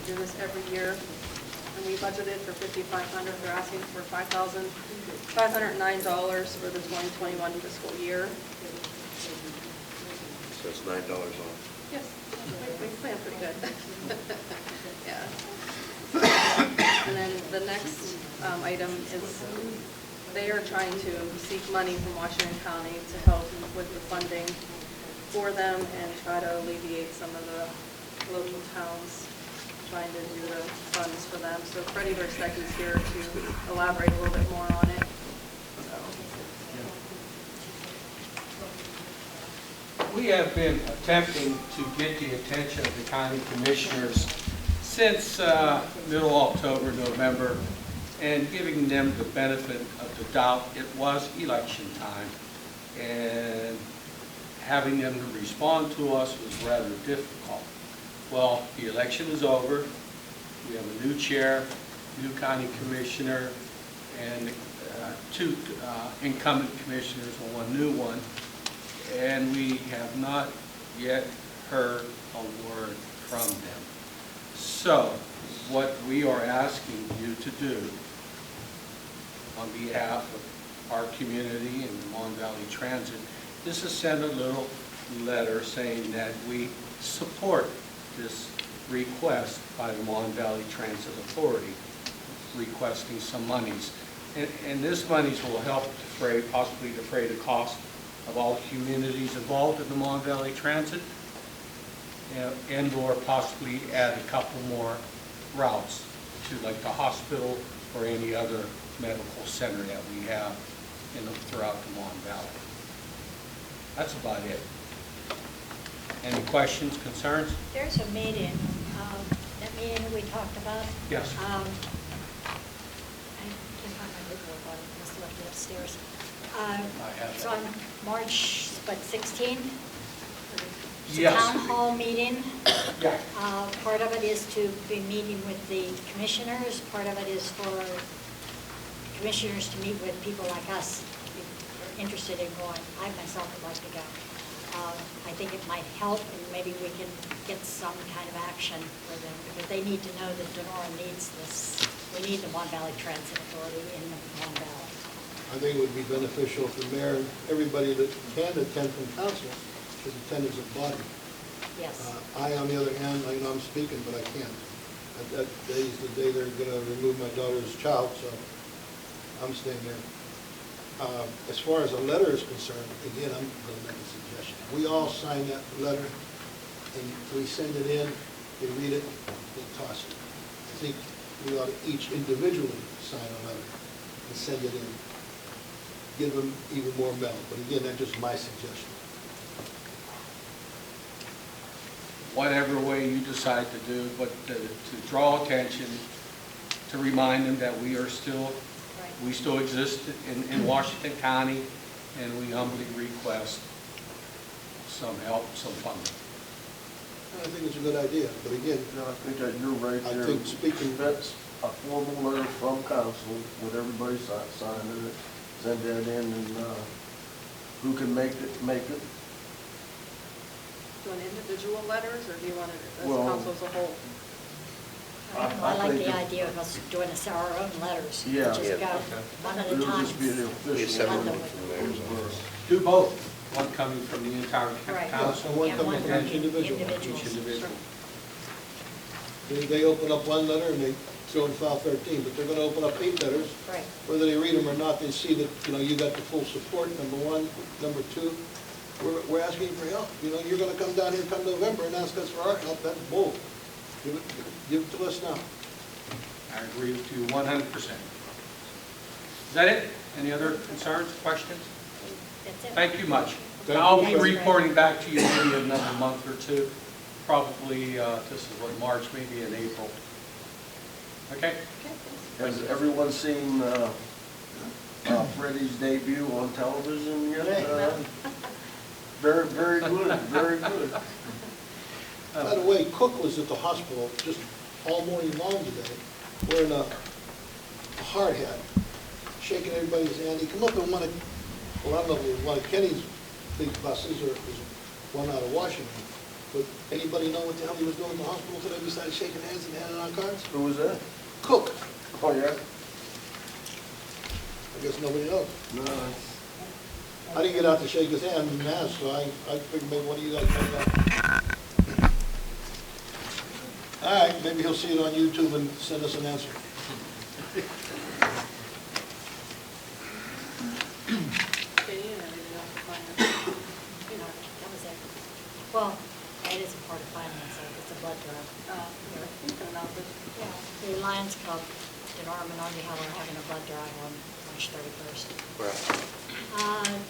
do this every year, and we budgeted for $5,500. They're asking for $5,509 for the 2021 fiscal year. So it's $9 off. Yes, we planned pretty good. Yeah. And then the next item is they are trying to seek money from Washington County to help with the funding for them and try to alleviate some of the local towns trying to do the funds for them. So Freddie Versteck is here to elaborate a little bit more on it. We have been attempting to get the attention of the county commissioners since middle October, November, and giving them the benefit of the doubt. It was election time, and having them to respond to us was rather difficult. Well, the election is over. We have a new chair, new county commissioner, and two incumbent commissioners and one new one. And we have not yet heard a word from them. So what we are asking you to do on behalf of our community and the Mon Valley Transit is to send a little letter saying that we support this request by the Mon Valley Transit Authority, requesting some monies. And this monies will help defray, possibly defray the cost of all communities involved in the Mon Valley Transit, and or possibly add a couple more routes to like the hospital or any other medical center that we have throughout the Mon Valley. That's about it. Any questions, concerns? There's a meeting, that meeting we talked about. Yes. I can't find my paperwork, I must have left it upstairs. It's on March, 16th? It's a Yes. town hall meeting. Yeah. Part of it is to be meeting with the commissioners, part of it is for commissioners to meet with people like us who are interested in going. I myself would like to go. I think it might help, and maybe we can get some kind of action for them, because they need to know that Donora needs this. We need the Mon Valley Transit Authority in the Mon Valley. I think it would be beneficial for the mayor and everybody that can attend from council should attend as a body. Yes. I, on the other hand, I know I'm speaking, but I can't. That day is the day they're going to remove my daughter's child, so I'm staying there. As far as a letter is concerned, again, I'm going to make a suggestion. We all sign that letter, and we send it in, they read it, they toss it. I think we ought to each individually sign a letter and send it in. Give them even more mail, but again, that's just my suggestion. Whatever way you decide to do, but to draw attention, to remind them that we are still, we still exist in Washington County, and we humbly request some help, some funding. I think it's a good idea, but again, Yeah, I think that you're right I there. think speaking, That's a formal letter from council with everybody signing it, send that in, and who can make it. Do you want individual letters, or do you want it as Well, council as a whole? I like the idea of us doing our own letters. Yeah. Just go one at a It'll time. just be the Be a official. separate One one from the mayor's office. Do both, one coming from the entire Right. council, one Yeah, coming one from from each individual. individuals. each individual. They open up one letter and they throw in file 13, but they're going to open up 8 letters. Right. Whether they read them or not, they see that, you got the full support, number one. Number two, we're asking for help. You're going to come down here come November and ask us for our help. That's bold. Give it to us now. I agree with you 100%. Is that it? Any other concerns, questions? That's it. Thank you much. Thank I'll you. be reporting back to you maybe in another month or two, probably, this is what, March, maybe in April. Okay? Has everyone seen Freddie's debut on television yet? Very, very good, very good. By the way, Cook was at the hospital just all morning long today, wearing a hard hat, shaking everybody's hand. He come up in one of, well, I don't know if it was one of Kenny's big buses or it was one out of Washington. But anybody know what the hell he was doing in the hospital today besides shaking hands and handing out cards? Who was that? Cook. Oh, yeah? I guess nobody knows. No, I didn't get out to shake his hand and ask, so I figured maybe one of you guys found out. All right, maybe he'll see it on YouTube and send us an answer. Katie, and everything else is fine. You know, that was it. Well, that is a part of finance, it's a blood drive. You're thinking about this. Yeah, the Lions Club, Donora and how are having a blood drive on March 31st. Well,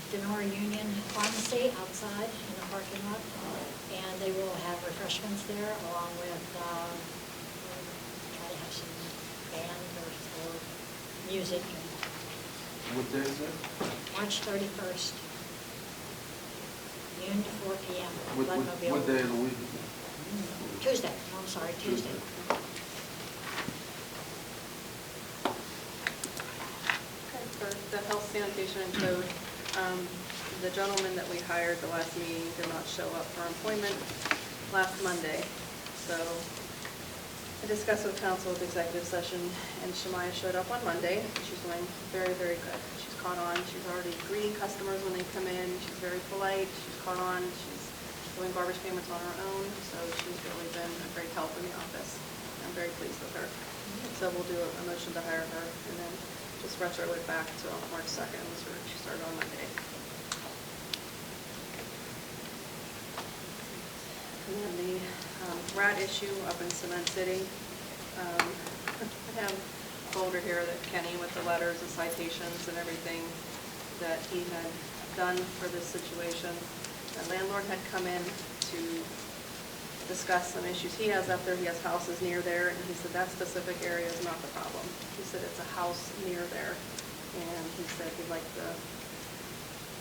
Donora Union Pharmacy outside in the parking lot, and they will have refreshments there along with, try to have some band or music. what day is that? March 31st, noon to 4 p.m. Bloodmobile. What day of the week? Tuesday, no, I'm sorry, Tuesday. Okay, for the health, sanitation, and code, the gentleman that we hired the last meeting did not show up for employment last Monday. So I discussed with council with executive session, and Shemaya showed up on Monday. She's doing very, very good. She's caught on. She's already greeting customers when they come in. She's very polite. She's caught on. She's doing garbage payments on her own. So she's really been a great help in the office. I'm very pleased with her. So we'll do a motion to hire her, and then just retro it back to March 2nd, so she started on Monday. And then the rat issue up in Cement City. I have a folder here that Kenny with the letters, the citations and everything that he had done for this situation. The landlord had come in to discuss some issues he has up there. He has houses near there, and he said that specific area is not the problem. He said it's a house near there, and he said he'd like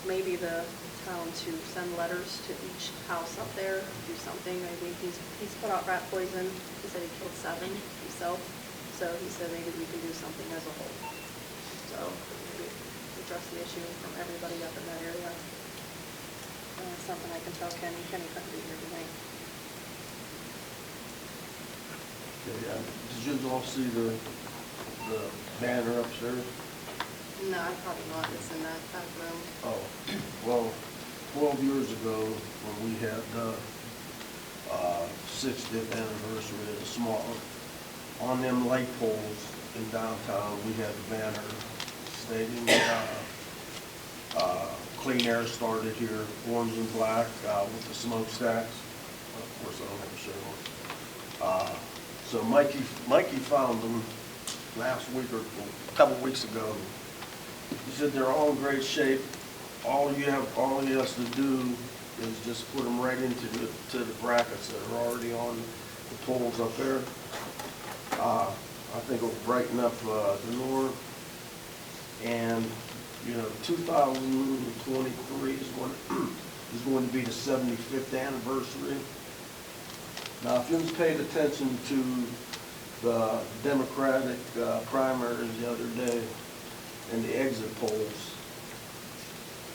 maybe the town to send letters to each house up there, do something. Maybe he's put out rat poison. He said he killed 7 himself, so he said maybe we can do something as a whole. So maybe address the issue from everybody up in that area. Something I can tell Kenny. Kenny couldn't be here tonight. Okay, did you all see the banner upstairs? No, probably not. It's in that room. Oh, well, 12 years ago, when we had 60th anniversary of the small, on them light poles in downtown, we had the banner stating clean air started here, orange and black with the smokestacks. Of course, I don't have a shirt on. So Mikey found them last week or a couple weeks ago. He said they're all in great shape. All he has to do is just put them right into the brackets that are already on the poles up there. I think it'll brighten up Donora. And 2023 is going to be the 75th anniversary. Now, if you've paid attention to the Democratic primaries the other day and the exit polls,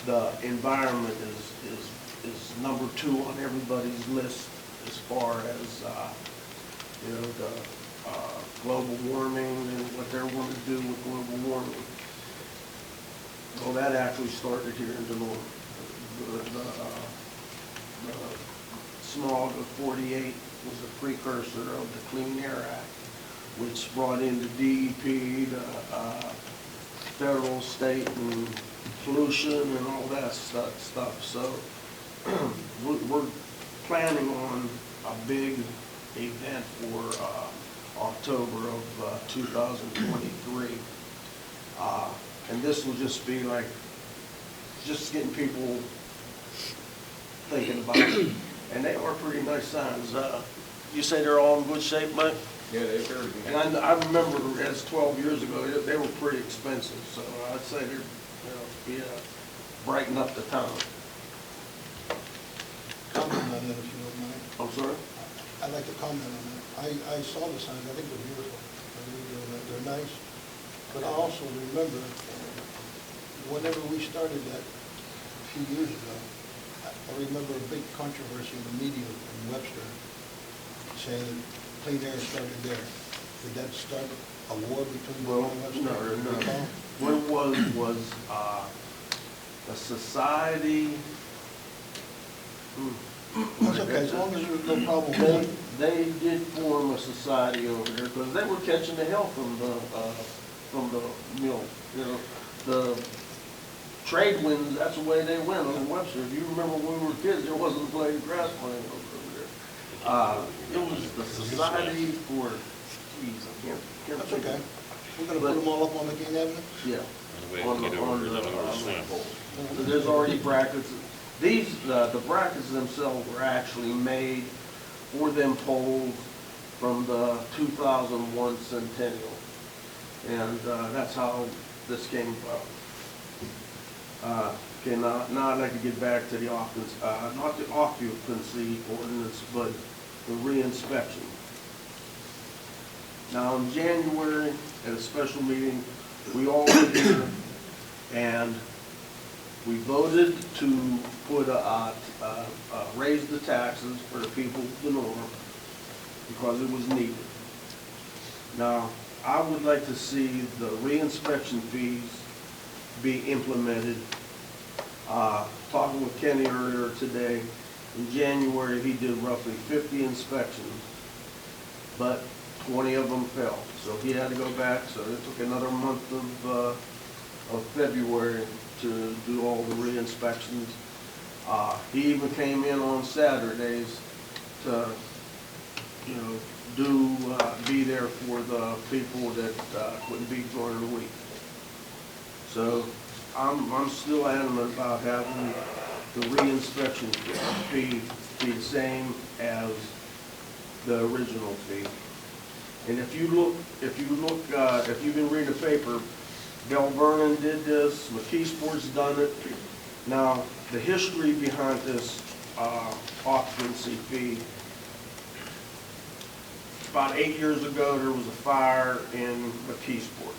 the environment is number 2 on everybody's list as far as the global warming and what they're going to do with global warming. Well, that actually started here in Donora. The smog of '48 was a precursor of the Clean Air Act, which brought in the DEP, the federal, state, and pollution and all that stuff. So we're planning on a big event for October of 2023. And this will just be like, just getting people thinking about it. And they are pretty nice signs. You say they're all in good shape, Mike? Yeah, they're very good. And I remember as 12 years ago, they were pretty expensive. So I'd say they're, brighten up the town. Comment on that if you don't mind. I'm sorry? I'd like to comment on that. I saw the signs, I think they're beautiful. I think they're nice. But I also remember, whenever we started that a few years ago, I remember a big controversy in the media in Webster saying that clean air started there. Did that start a war between Well, Donora and Webster? no, Do you no. recall? What it was a society. That's okay, as long as there's no problem with it. They did form a society over there because they were catching the hell from the mill. You know, the trade winds, that's the way they went on Webster. If you remember when we were kids, there wasn't a blade of grass playing over there. It was the society for, geez, I can't That's think okay. of it. We're gonna put them all up on McCain Avenue? Yeah. We On can the- get over on here, the, then we'll swim. There's already brackets. These, the brackets themselves were actually made for them poles from the 2001 centennial. And that's how this came about. Okay, now I'd like to get back to the occupancy, not the occupancy ordinance, but the reinspection. Now, in January, at a special meeting, we all were here, and we voted to put raise the taxes for the people of Donora because it was needed. Now, I would like to see the reinspection fees be implemented. Talking with Kenny earlier today, in January, he did roughly 50 inspections, but 20 of them failed. So he had to go back, so it took another month of February to do all the re-inspections. He even came in on Saturdays to, you know, be there for the people that couldn't be during the week. So I'm still adamant about having the re-inspection fee be the same as the original fee. And if you've been reading the paper, Del Vernon did this, McKeesport's done it. Now, the history behind this occupancy fee, about 8 years ago, there was a fire in McKeesport.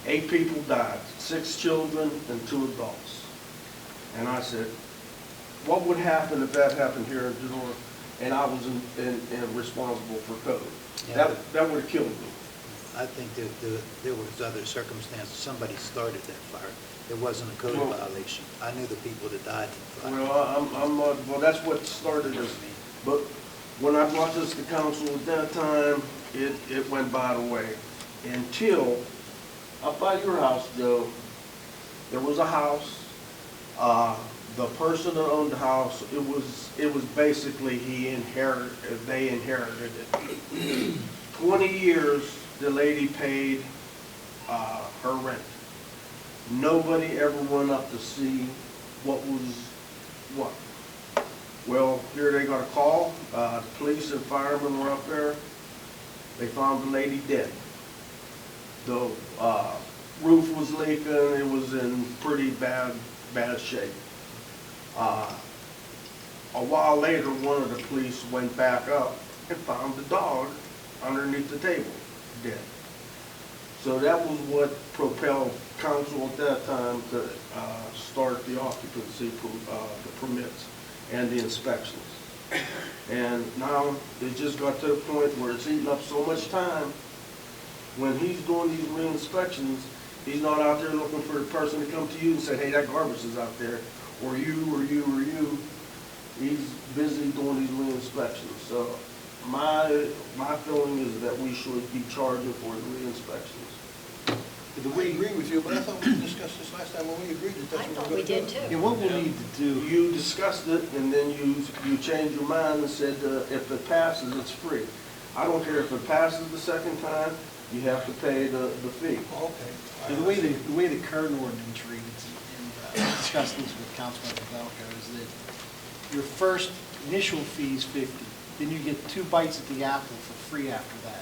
8 people died, 6 children and 2 adults. And I said, what would happen if that happened here in Donora and I was responsible for code? Yeah. That would have killed me. I think that there was other circumstances. Somebody started that fire. It wasn't a code Well- violation. I knew the people that died in the fire. Well, well, that's what started this. But when I brought this to council at that time, it went by the way. Until, up by your house, Joe, there was a house. The person that owned the house, it was basically they inherited it. 20 years, the lady paid her rent. Nobody ever went up to see what was what. Well, here they got a call. The police and firemen were up there. They found the lady dead. The roof was leaking. It was in pretty bad shape. A while later, one of the police went back up and found the dog underneath the table, dead. So that was what propelled council at that time to start the occupancy, the permits and the inspections. And now it just got to the point where it's eating up so much time. When he's doing these re-inspections, he's not out there looking for the person to come to you and say, hey, that garbage is out there, or you, or you, or you. He's busy doing these re-inspections. So my feeling is that we should be charging for the re-inspections. We agree with you, but I thought we discussed this last time when we agreed that I that's thought what we we're going did to do. too. Yeah, what we'll need to do, You discussed it, and then you changed your mind and said, if it passes, it's free. I don't care if it passes the second time, you have to pay the fee. Oh, okay. the way the current ordinance reads, and I discussed this with Councilman Pavelka, is that your first initial fee is $50, then you get 2 bites at the apple for free after that.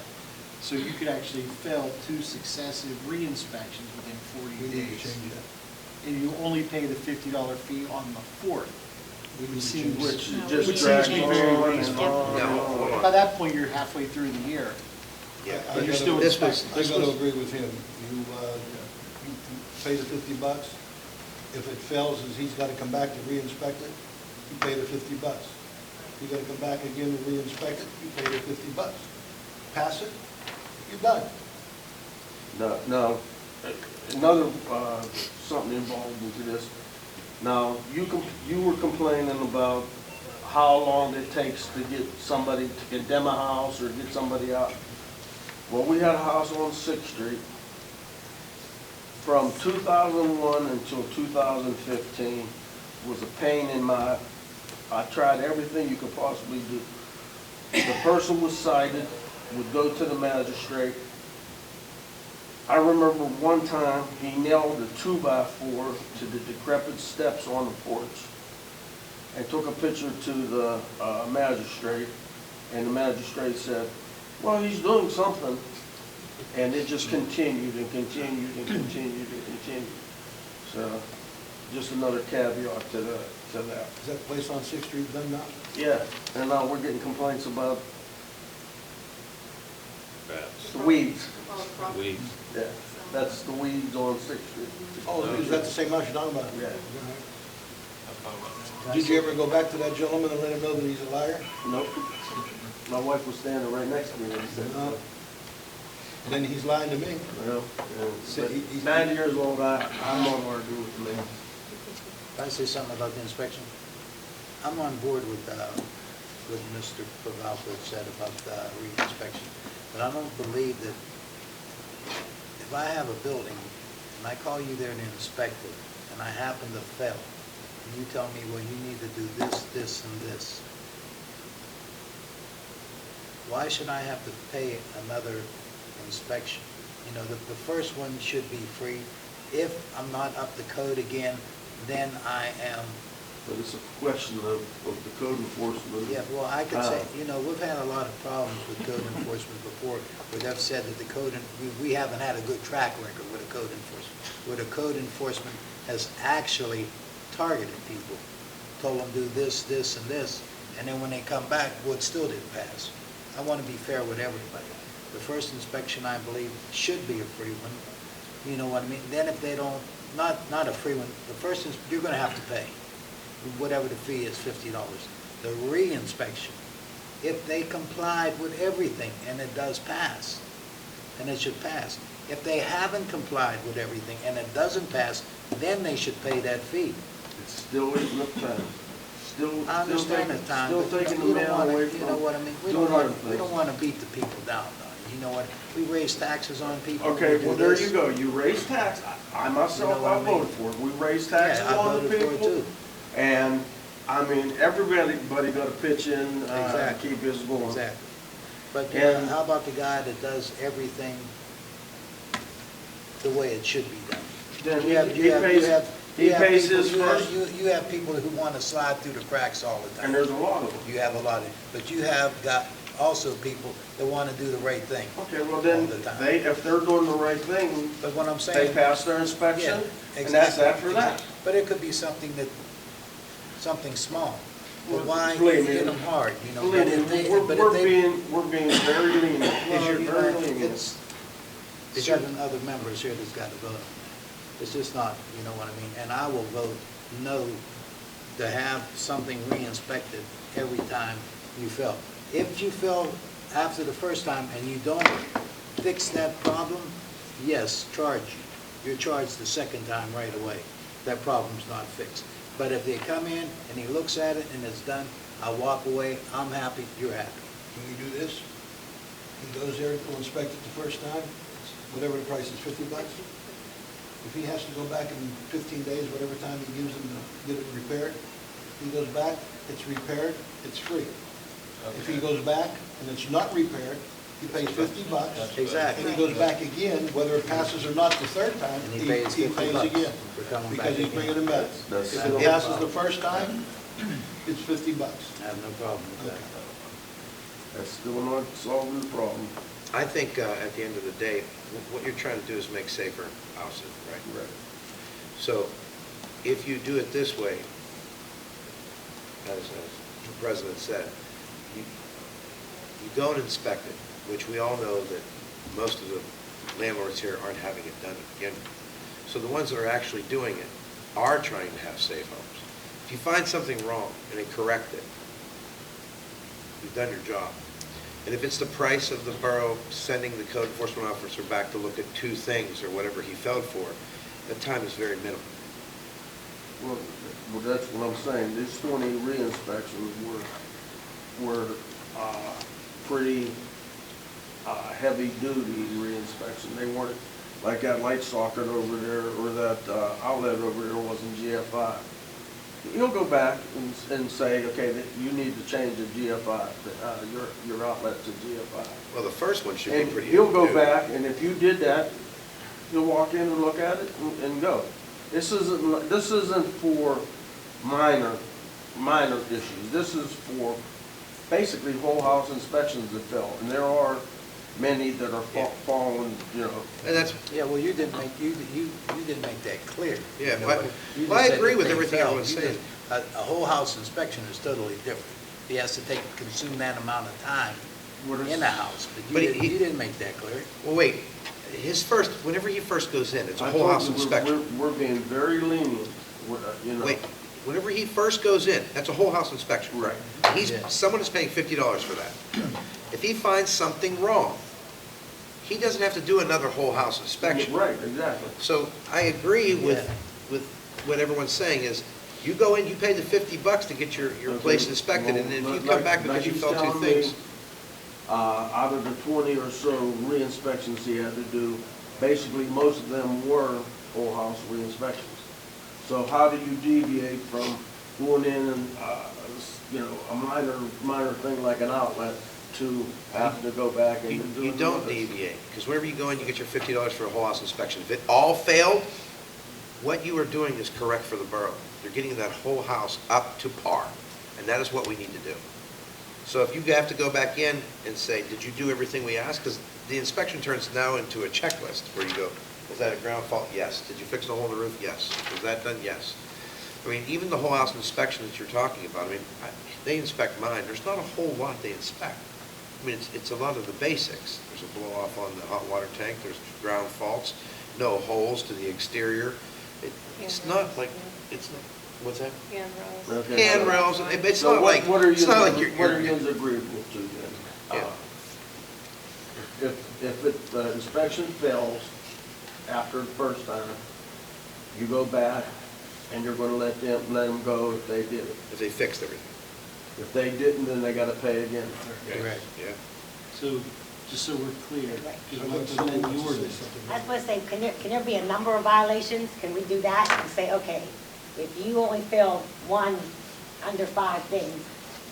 So you could actually fill 2 successive re-inspections within We 40 need to days. change that. And you only pay the $50 fee on the 4th. We need to Seems- change Which No, just we drags seems on to be very and reasonable. on and No, on. hold on. By that point, you're halfway through the year. Yeah. I But you're gotta- still this inspecting. I gotta agree with him. You pay the $50, If it fails, is he's gotta come back to re-inspect it, you pay the $50. You gotta come back again to re-inspect it, you pay the $50. Pass it, you're done. No, another, something involved into this. Now, you were complaining about how long it takes to get somebody to condemn a house or get somebody out. Well, we had a house on 6th Street from 2001 until 2015 was a pain in my, I tried everything you could possibly do. The person was cited, would go to the magistrate. I remember one time he nailed a 2x4 to the decrepit steps on the porch and took a picture to the magistrate, and the magistrate said, well, he's doing something. And it just continued and continued and continued and continued. So, just another caveat to that. Is that place on 6th Street done now? Yeah, and now we're getting complaints about Bats. the weeds. All the problem. Weeds. Yeah, that's the weeds on 6th Street. Oh, is that the same house you're talking about? Yeah. Did you ever go back to that gentleman and let him know that he's a liar? Nope. My wife was standing right next to me and said, No. Then he's lying to me. well, So he's 90 years old, I'm not arguing with the man. Can I say something about the inspection? I'm on board with Mr. Pavalko said about re-inspection, but I don't believe that if I have a building and I call you there to inspect it, and I happen to fail, and you tell me, well, you need to do this, this, and this, why should I have to pay another inspection? You know, the first one should be free. If I'm not up to code again, then I am. But it's a question of the code enforcement. Yeah, well, I could say, you know, we've had a lot of problems with code enforcement before, where they've said that the code, we haven't had a good track record with a code enforcement, where the code enforcement has actually targeted people, told them do this, this, and this, and then when they come back, well, it still didn't pass. I want to be fair with everybody. The first inspection, I believe, should be a free one. You know what I mean? Then if they don't, not a free one, the first, you're going to have to pay. Whatever the fee is, $50. The re-inspection, if they complied with everything, and it does pass, and it should pass. If they haven't complied with everything, and it doesn't pass, then they should pay that fee. It still isn't up time. I understand the time, Still but taking you the don't man want away to, from you know what I mean? We doing don't other want, we things. don't want to beat the people down, though. You know what? We raise taxes on people. Okay, we do well, there this. you go. You raise tax. I myself, You know what I I mean? voted for it. We raise taxes Yeah, I on the voted for it people. too. And, I mean, everybody got to pitch in, Exactly. keep this going. Exactly. But And- how about the guy that does everything the way it should be done? Then You have- he you have- pays, you have- he you have pays people- his you have- first, You have people who want to slide through the cracks all the time. and there's a lot of them. You have a lot of, but you have got also people that want to do the right thing. Okay, well then, All the time. if they're doing the right thing, But what I'm they saying. pass their inspection, Yeah, and that's exactly, that for that. exactly. But it could be something something small. But Well, why believe me, hit them hard, you know? Believe But if me, they- we're but if they- we're being very lenient. Well, you Very know, lenient. it's 7 other members here that's got to vote on it. It's just not, you know what I mean? And I will vote no to have something re-inspected every time you fail. If you fail after the first time and you don't fix that problem, yes, charge you. You're charged the second time right away. That problem's not fixed. But if they come in and he looks at it and it's done, I walk away, I'm happy, you're happy. Can we do this? He goes there, will inspect it the first time, whatever the price is, $50. If he has to go back in 15 days, whatever time he gives him to get it repaired, he goes back, it's repaired, it's free. If he goes back and it's not repaired, he pays $50. Exactly. And he goes back again, whether it passes or not the third time, And he he pays pays $50 again. for coming back Because he's again. bringing them back. That's If still- it passes the first time, it's $50. I have no problem with that. That's still not solving the problem. I think at the end of the day, what you're trying to do is make safer houses, right? Right. So if you do it this way, as the president said, you don't inspect it, which we all know that most of the landlords here aren't having it done again. So the ones that are actually doing it are trying to have safe homes. If you find something wrong and then correct it, you've done your job. And if it's the price of the borough sending the code enforcement officer back to look at 2 things or whatever he fell for, the time is very minimal. Well, that's what I'm saying. These 20 re-inspections were pretty heavy-duty re-inspection. They weren't like that light socket over there or that outlet over there wasn't GFI. He'll go back and say, okay, that you need to change the GFI, your outlet to GFI. Well, the first one should And be pretty. he'll go back, and if you did that, he'll walk in and look at it and go. This isn't for minor issues. This is for basically whole house inspections that fail, and there are many that are falling, you know. And that's, Yeah, well, you didn't make that clear. Yeah, You know, but- but you well, I just said agree that with they everything failed. everyone's You saying. just- A whole house inspection is totally different. He has to consume that amount of time in the house, But but he- you didn't make that clear. well, wait, whenever he first goes in, it's a I whole told house you, inspection. we're being very lenient, you know. Wait, whenever he first goes in, that's a whole house inspection. Right. Yeah. Someone is paying $50 for that. If he finds something wrong, he doesn't have to do another whole house inspection. Right, exactly. So I agree with Yeah. what everyone's saying is, you go in, you pay the $50 to get your place inspected, and if you come back because you fell 2 things. Out of the 20 or so re-inspections he had to do, basically most of them were whole house re-inspections. So how do you deviate from going in and, you know, a minor thing like an outlet to having to go back and do it? You don't deviate, because whenever you go in, you get your $50 for a whole house inspection. If it all failed, what you are doing is correct for the borough. You're getting that whole house up to par, and that is what we need to do. So if you have to go back in and say, did you do everything we asked? Because the inspection turns now into a checklist where you go, was that a ground fault? Yes. Did you fix the hole in the roof? Yes. Was that done? Yes. I mean, even the whole house inspection that you're talking about, I mean, they inspect mine. There's not a whole lot they inspect. I mean, it's a lot of the basics. There's a blow off on the hot water tank. There's ground faults, no holes to the exterior. It's not like, it's not, what's that? Handrails. Okay, so- Handrails, it's So not like, what are it's you, not like what are you you're, agreeable to then? Yeah. If the inspection fails after the first time, you go back and you're gonna let them go if they did it. if they fixed everything. If they didn't, then they gotta pay again. Correct. Yeah. So, just so we're clear, is I'd what like the someone amend the to say ordinance. something. I was supposed to say, can there be a number of violations? Can we do that and say, okay, if you only fill one under 5 things,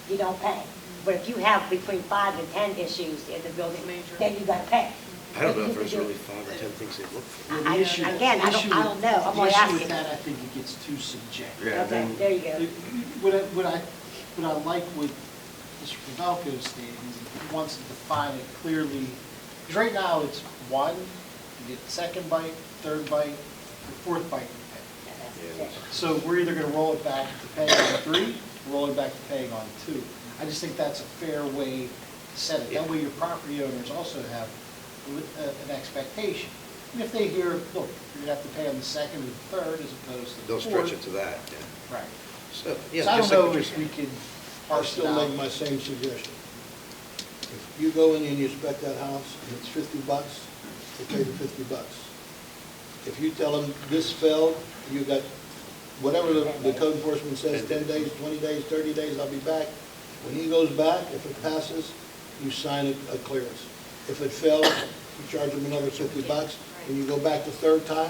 you don't pay. But if you have between 5 and 10 issues in the building, Major. then you gotta pay. I don't know if You there's could do- really 5 or 10 things they look for. Well, the I- issue- again, I the don't- issue I with- don't know. I'm only The issue asking. with that, I think it gets too subjective. Yeah, Okay, then- there you go. What I like what Mr. Pavelko is stating is he wants to define it clearly, because right now it's 1, you get the second bite, third bite, the 4th bite you pay. Yeah, that's Yeah. it. So we're either gonna roll it back to paying on 3, or roll it back to paying on 2. I just think that's a fair way to set it. That way your property owners also have an expectation. And if they hear, look, you're gonna have to pay on the 2nd and 3rd as opposed to the 4th. They'll stretch it to that, yeah. Right. So, yeah. So I just don't like know what if you're we saying. could I'll parse it still out. make my same suggestion. If you go in and you inspect that house, and it's $50, you pay the $50. If you tell them this failed, you got, whatever the code enforcement says, 10 days, 20 days, 30 days, I'll be back. When he goes back, if it passes, you sign a clearance. If it fails, you charge him another $50. When you go back the 3rd time,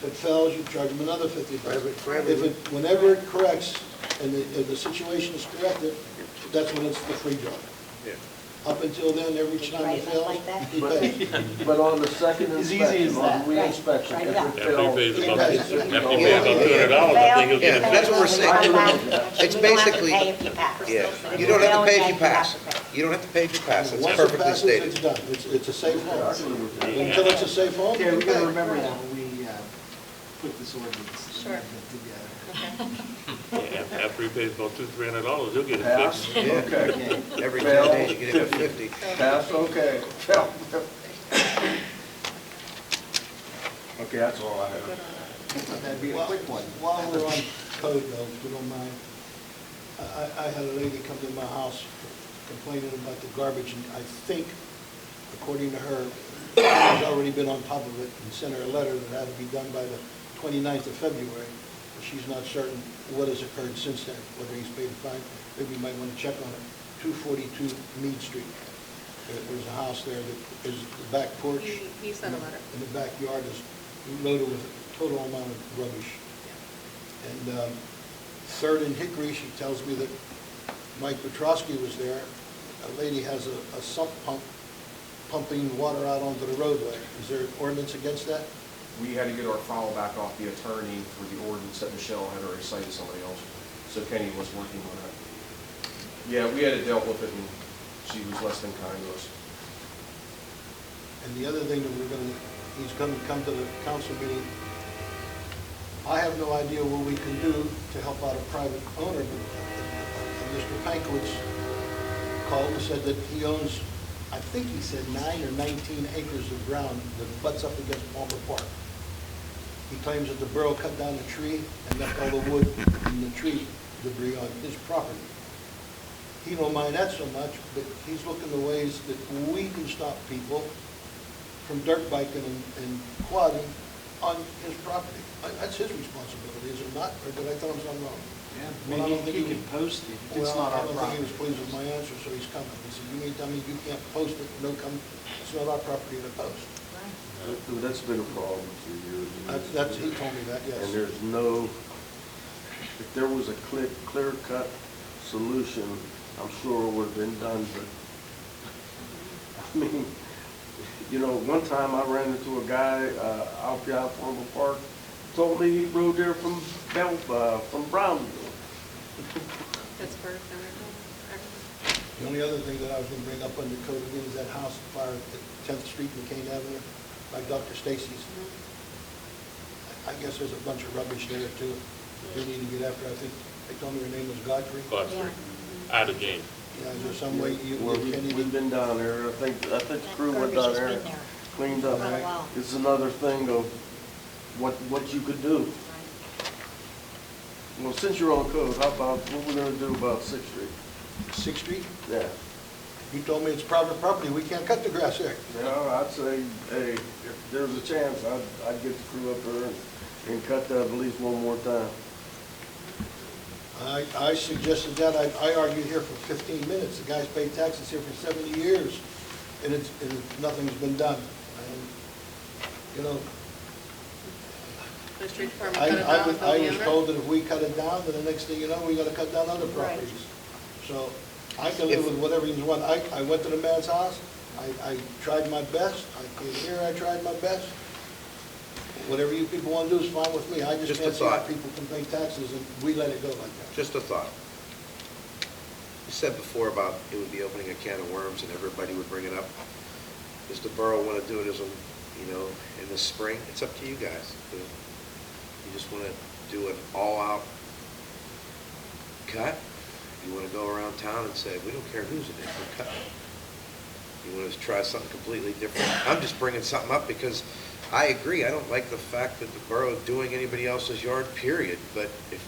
if it fails, you charge him another $50. If it, whenever it corrects, and the situation is corrected, that's when it's the free job. Yeah. Up until then, every time Right, it fails, like that? he pays. But on the second As easy as inspection, on that. the re-inspection, Right, if right. it After he fails. pays about, Yeah. after he pays about $200, I think he'll Yeah, get it. that's what we're saying. It's basically, You don't have to pay if you pass. yeah, But you don't have to fail, pay if then you pass. have to pay. You don't have to pay if you pass, that's Once it perfectly passes, stated. it's done. It's a safe home. Until it's a safe home, Okay, you we gotta pay. remember that when we put this ordinance Sure. together. Okay. Yeah, after he pays about $200-300, he'll get it Pass, fixed. Yeah. okay. Every Fail, 10 days, you get it at 50. Pass, okay. Fail. Okay, that's all I Good have. on that. That'd be a quick one. While we're on code though, if you don't mind, I had a lady come to my house complaining about the garbage, and I think, according to her, she's already been on top of it and sent her a letter that had to be done by the 29th of February. But she's not certain what has occurred since then, whether he's paid a fine. Maybe you might want to check on it. 242 Mead Street. There's a house there that is the back porch. He sent a letter. And the backyard is loaded with a total amount of rubbish. And Third and Hickory, she tells me that Mike Petrosky was there. A lady has a sump pump pumping water out onto the roadway. Is there an ordinance against that? We had to get our file back off the attorney for the ordinance that Michelle had already cited somebody else. So Kenny was working on that. Yeah, we had it dealt with it, and she was less than kind to us. And the other thing that he's going to come to the council meeting. I have no idea what we can do to help out a private owner, but Mr. Pankowitz called and said that he owns, I think he said 9 or 19 acres of ground that butts up against Palmer Park. He claims that the borough cut down the tree and left all the wood and the tree debris on his property. He don't mind that so much, but he's looking at ways that we can stop people from dirt biking and quadding on his property. That's his responsibility, is it not? Or did I tell him something wrong? Yeah, Well, I don't think maybe he can post it. It's not I our don't think he problem. was pleased with my answer, so he's coming. He said, you mean tell me you can't post it, no come, it's not our property to post. That's been a problem for years. He told me that, yes. And there's no, if there was a clear-cut solution, I'm sure it would have been done, but, I mean, you know, one time I ran into a guy out there at Palmer Park, told me he rode there from Brownville. Pittsburgh, The only other thing that I was going to bring up under code again is that house fire at 10th Street and Kane Avenue, by Dr. Stacy's. I guess there's a bunch of rubbish there too that they need to get after. I think they told me her name was Godfrey. Godfrey, out of game. Yeah, is there some way you Well, can we've been down there, I think the crew went down there, and cleaned up. For a while. It's another thing of what you could do. Well, since you're on code, how about, what we're gonna do about 6th Street? 6th Street? Yeah. You told me it's private property. We can't cut the grass there. I'd say, hey, if there's a chance, I'd get the crew up there and cut that at least one more time. I suggested that. I argued here for 15 minutes. The guy's paid taxes here for 70 years, and nothing's been done. And, you know, The street department cut it down, I they'll be was in told that if we cut it down, then the next thing you know, we gotta cut down other Right. properties. So I can live with whatever you want. I went to the man's house. I tried my best. I came here, I tried my best. Whatever you people want to do is fine with me. I Just just a can't see how thought. people can pay taxes and we let it go like that. Just a thought. You said before about it would be opening a can of worms and everybody would bring it up. Does the borough want to do it as a, in the spring? It's up to you guys. You just want to do an all-out cut? You want to go around town and say, we don't care who's in it, we're cutting. You want to try something completely different? I'm just bringing something up because I agree. I don't like the fact that the borough is doing anybody else's yard, period. But if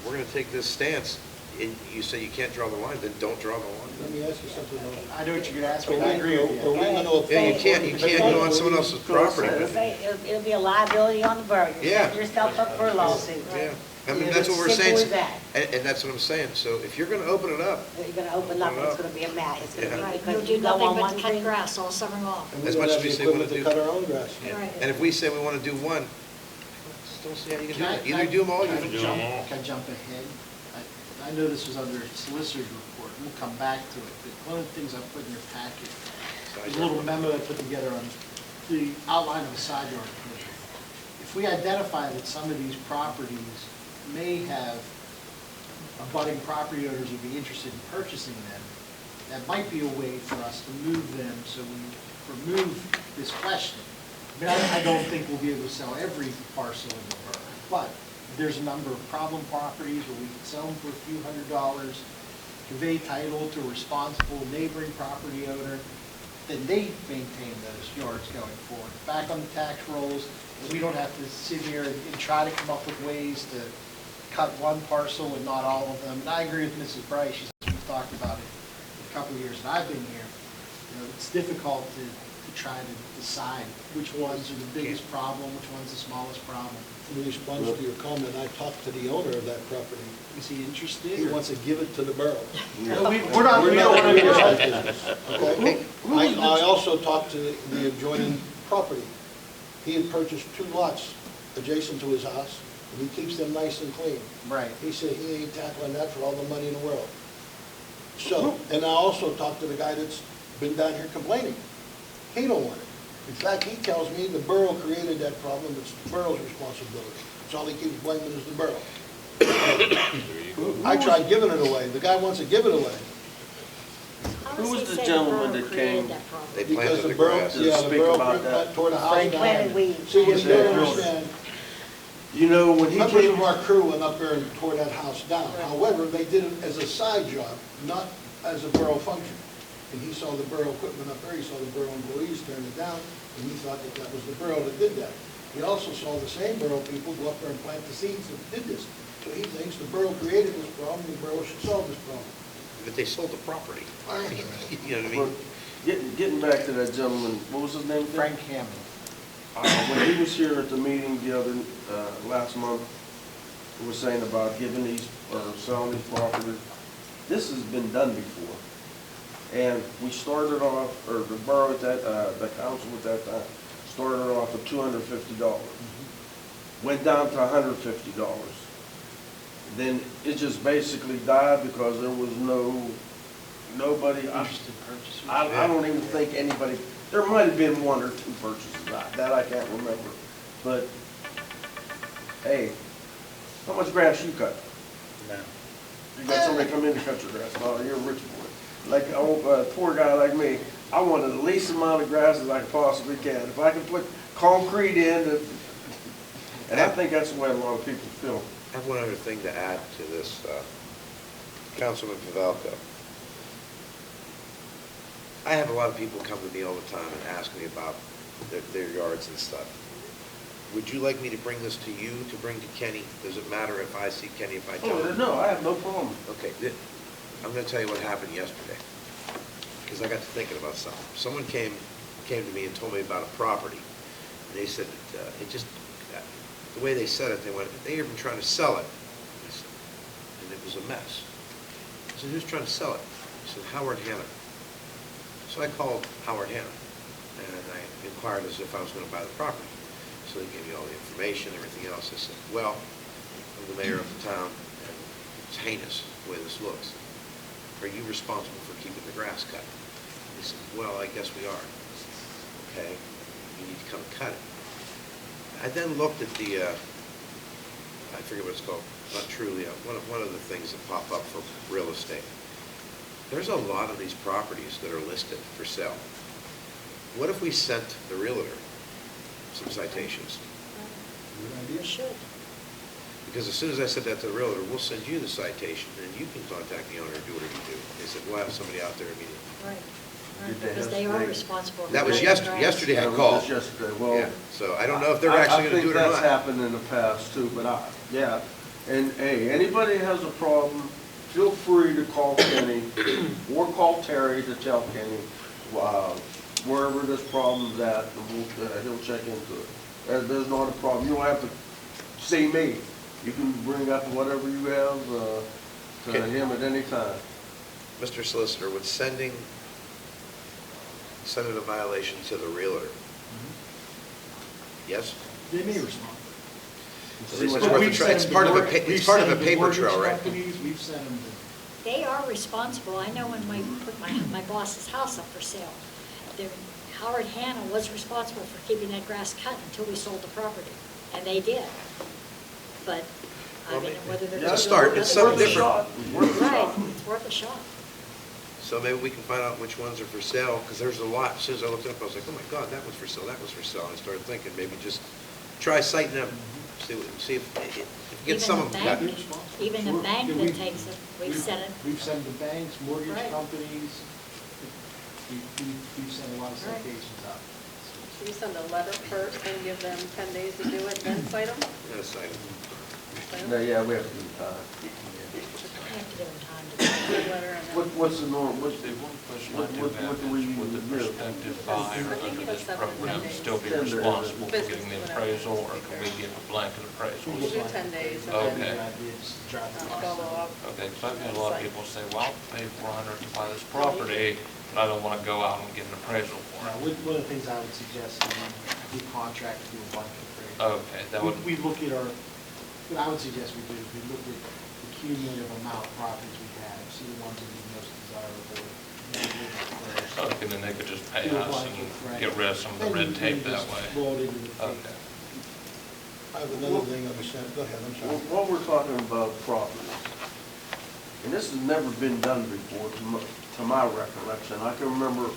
we're going to take this stance, and you say you can't draw the line, then don't draw the line. Let me ask you something though. I know what you're gonna ask me, and I agree with Are we you. gonna oppose- Yeah, you can't go on someone else's property. Say it'll be a liability on the borough. You're Yeah. setting yourself up for a lawsuit. Yeah, I mean, Yeah, that's what we're simple saying. as that. And that's what I'm saying. So if you're going to open it up, You're gonna open up, it's gonna be a mess. It's gonna be, Right, because you'll do you go nothing on but one cut thing. grass all summer long. And we As don't much have as we the say we wanna equipment do- to cut our own grass. Right. and if we say we want to do one, just don't see how you can do it. Can I- Either do them all, or can I you do jump- them all. Can I jump ahead? I know this was under solicitor's report, we'll come back to it, but one of the things I put in your packet is a little memo I put together on the outline of a side yard plan. If we identify that some of these properties may have abutting property owners would be interested in purchasing them, that might be a way for us to move them so we remove this question. I mean, I don't think we'll be able to sell every parcel in the borough, but there's a number of problem properties where we can sell them for a few $100s, convey title to a responsible neighboring property owner, then they maintain those yards going forward. Back on the tax rolls, and we don't have to sit here and try to come up with ways to cut one parcel and not all of them. And I agree with Mrs. Bryce, we've talked about it a couple of years that I've been here. You know, it's difficult to try to decide which ones are the biggest problem, which one's the smallest problem. In response to your comment, I talked to the owner of that property. Is he interested? He wants to give it to the borough. No, we don't want to in do that that. business, okay? I also talked to the adjoining property. He had purchased 2 lots adjacent to his house, and he keeps them nice and clean. Right. He said he ain't tackling that for all the money in the world. So, and I also talked to the guy that's been down here complaining. He don't want it. In fact, he tells me the borough created that problem, it's the borough's responsibility. That's all he keeps blaming is the borough. I tried giving it away, the guy wants to give it away. How Who does was he the say gentleman borough that created came? that problem? They Because planted the the borough, grass. yeah, the Speak borough about that. tore the house Frank planted down. weeds. See, what you Yeah. don't understand, You know, when he members came, of our crew went up there and tore that house down. However, they did it as a side job, not as a borough function. And he saw the borough equipment up there, he saw the borough employees turn it down, and he thought that that was the borough that did that. He also saw the same borough people go up there and plant the seeds that did this. So he thinks the borough created this problem, the borough should solve this problem. But they sold the property. You know what I well, mean? getting back to that gentleman, what was his name? Frank Hammond. When he was here at the meeting the other, last month, he was saying about giving these, or selling these properties. This has been done before. And we started off, or the borough at that, the council at that time, started off with $250. Went down to $150. Then it just basically died because there was nobody, Interested purchasers. I don't even think anybody, there might have been 1 or 2 purchases, that I can't remember. But, hey, how much grass you cut? No. You got somebody come in to cut your grass, oh, you're a rich boy. Like a poor guy like me, I wanted the least amount of grass as I possibly can. If I can put concrete in, and I think that's the way a lot of people feel. I have one other thing to add to this, Councilman Pavelko. I have a lot of people come to me all the time and ask me about their yards and stuff. Would you like me to bring this to you, to bring to Kenny? Does it matter if I see Kenny, if I tell him? No, I have no problem. Okay, I'm going to tell you what happened yesterday, because I got to thinking about something. Someone came to me and told me about a property, and they said that the way they said it, they were even trying to sell it. I said, and it was a mess. I said, who's trying to sell it? He said, Howard Hanna. So I called Howard Hanna, and I inquired as if I was going to buy the property. So they gave me all the information, everything else. I said, well, I'm the mayor of the town, and it's heinous the way this looks. Are you responsible for keeping the grass cut? He said, well, I guess we are. Okay, you need to come and cut it. I then looked at the, I forget what it's called, not truly, one of the things that pop up for real estate. There's a lot of these properties that are listed for sale. What if we sent the realtor some citations? You should. Because as soon as I said that to the realtor, we'll send you the citation, and you can contact the owner and do whatever you do. They said, we'll have somebody out there immediately. Right. Did they Because have they are today? responsible. for That was cutting grass. yesterday I That was called. just yesterday. Well, Yeah, so I don't know if they're actually going to do it or I think that's not. happened in the past too, but yeah. And hey, anybody has a problem, feel free to call Kenny or call Terry to tell Kenny wherever this problem's at, and he'll check into it. There's not a problem. You don't have to see me. You can bring up whatever you have to him at any time. Mr. Solicitor, would sending a violation to the realtor, yes? They may respond. At least it's worth a try. It's part of a paper trail, right? We've sent them to. They are responsible. I know when we put my boss's house up for sale, Howard Hanna was responsible for keeping that grass cut until we sold the property, and they did. But, I mean, whether they're. It's a gonna start. do it It's another something way- different. Right, it's worth a shot. So maybe we can find out which ones are for sale, because there's a lot. As soon as I looked it up, I was like, oh my God, that one's for sale, that one's for sale. And I started thinking, maybe just try citing them, see if we get some of them cut. Even the bank Yeah, that takes it, we've said it. We've sent the banks, mortgage Right. companies. We've sent a lot of All right. citations out. So you send a letter first and give them 10 days to do it, then cite them? Yes, I- No, yeah, we have to do time. I have to give them time to. The letter and then. What's the norm, what's, The one question I what, do what have do we is, would the do? prospective buyer I think under it this was 7 to 10 program days. still be 10 days. responsible for Business, getting the whatever. appraisal, or can we give a blanket appraisal? We'll do 10 days and Okay. then Idea, just drive the cost follow down. up. Okay, because I've had a lot of people say, well, I'll pay $400 to buy this property, but I don't want to go out and get an appraisal for it. One of the things I would suggest is we contract to a blanket appraisal. Okay, that would, We look at our, what I would suggest we do is we look at the cumulative amount of properties we have, see the ones that are most desirable. okay, then they could just pay Do a us blanket, right. and get rid of some of the red tape that way. Roll it into the fee. Okay. I have another thing on the Senate, go ahead, I'm sorry. What we're talking about properties, and this has never been done before, to my recollection. I can remember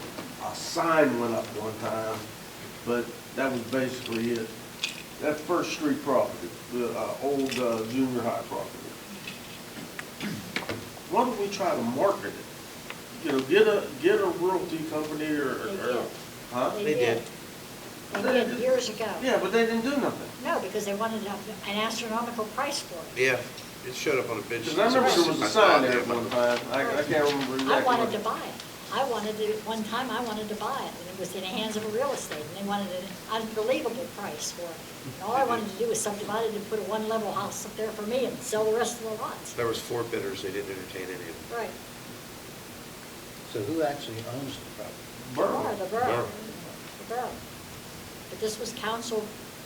a sign went up one time, but that was basically it. That First Street property, the old junior high property. Why don't we try to market it? You know, get a realty company or, They did. huh? They did. They did years ago. Yeah, but they didn't do nothing. No, because they wanted an astronomical price for it. Yeah, it showed up on a bid. Because I remember there was a sign there at one time. I can't remember exactly. I wanted to what- buy it. One time I wanted to buy it, and it was in the hands of a real estate, and they wanted an unbelievable price for it. And all I wanted to do was subdivide it and put a one-level house up there for me and sell the rest of the lots. There was 4 bidders, they didn't entertain any of them. Right. So who actually owns the property? Borough. The borough. The borough. But this was council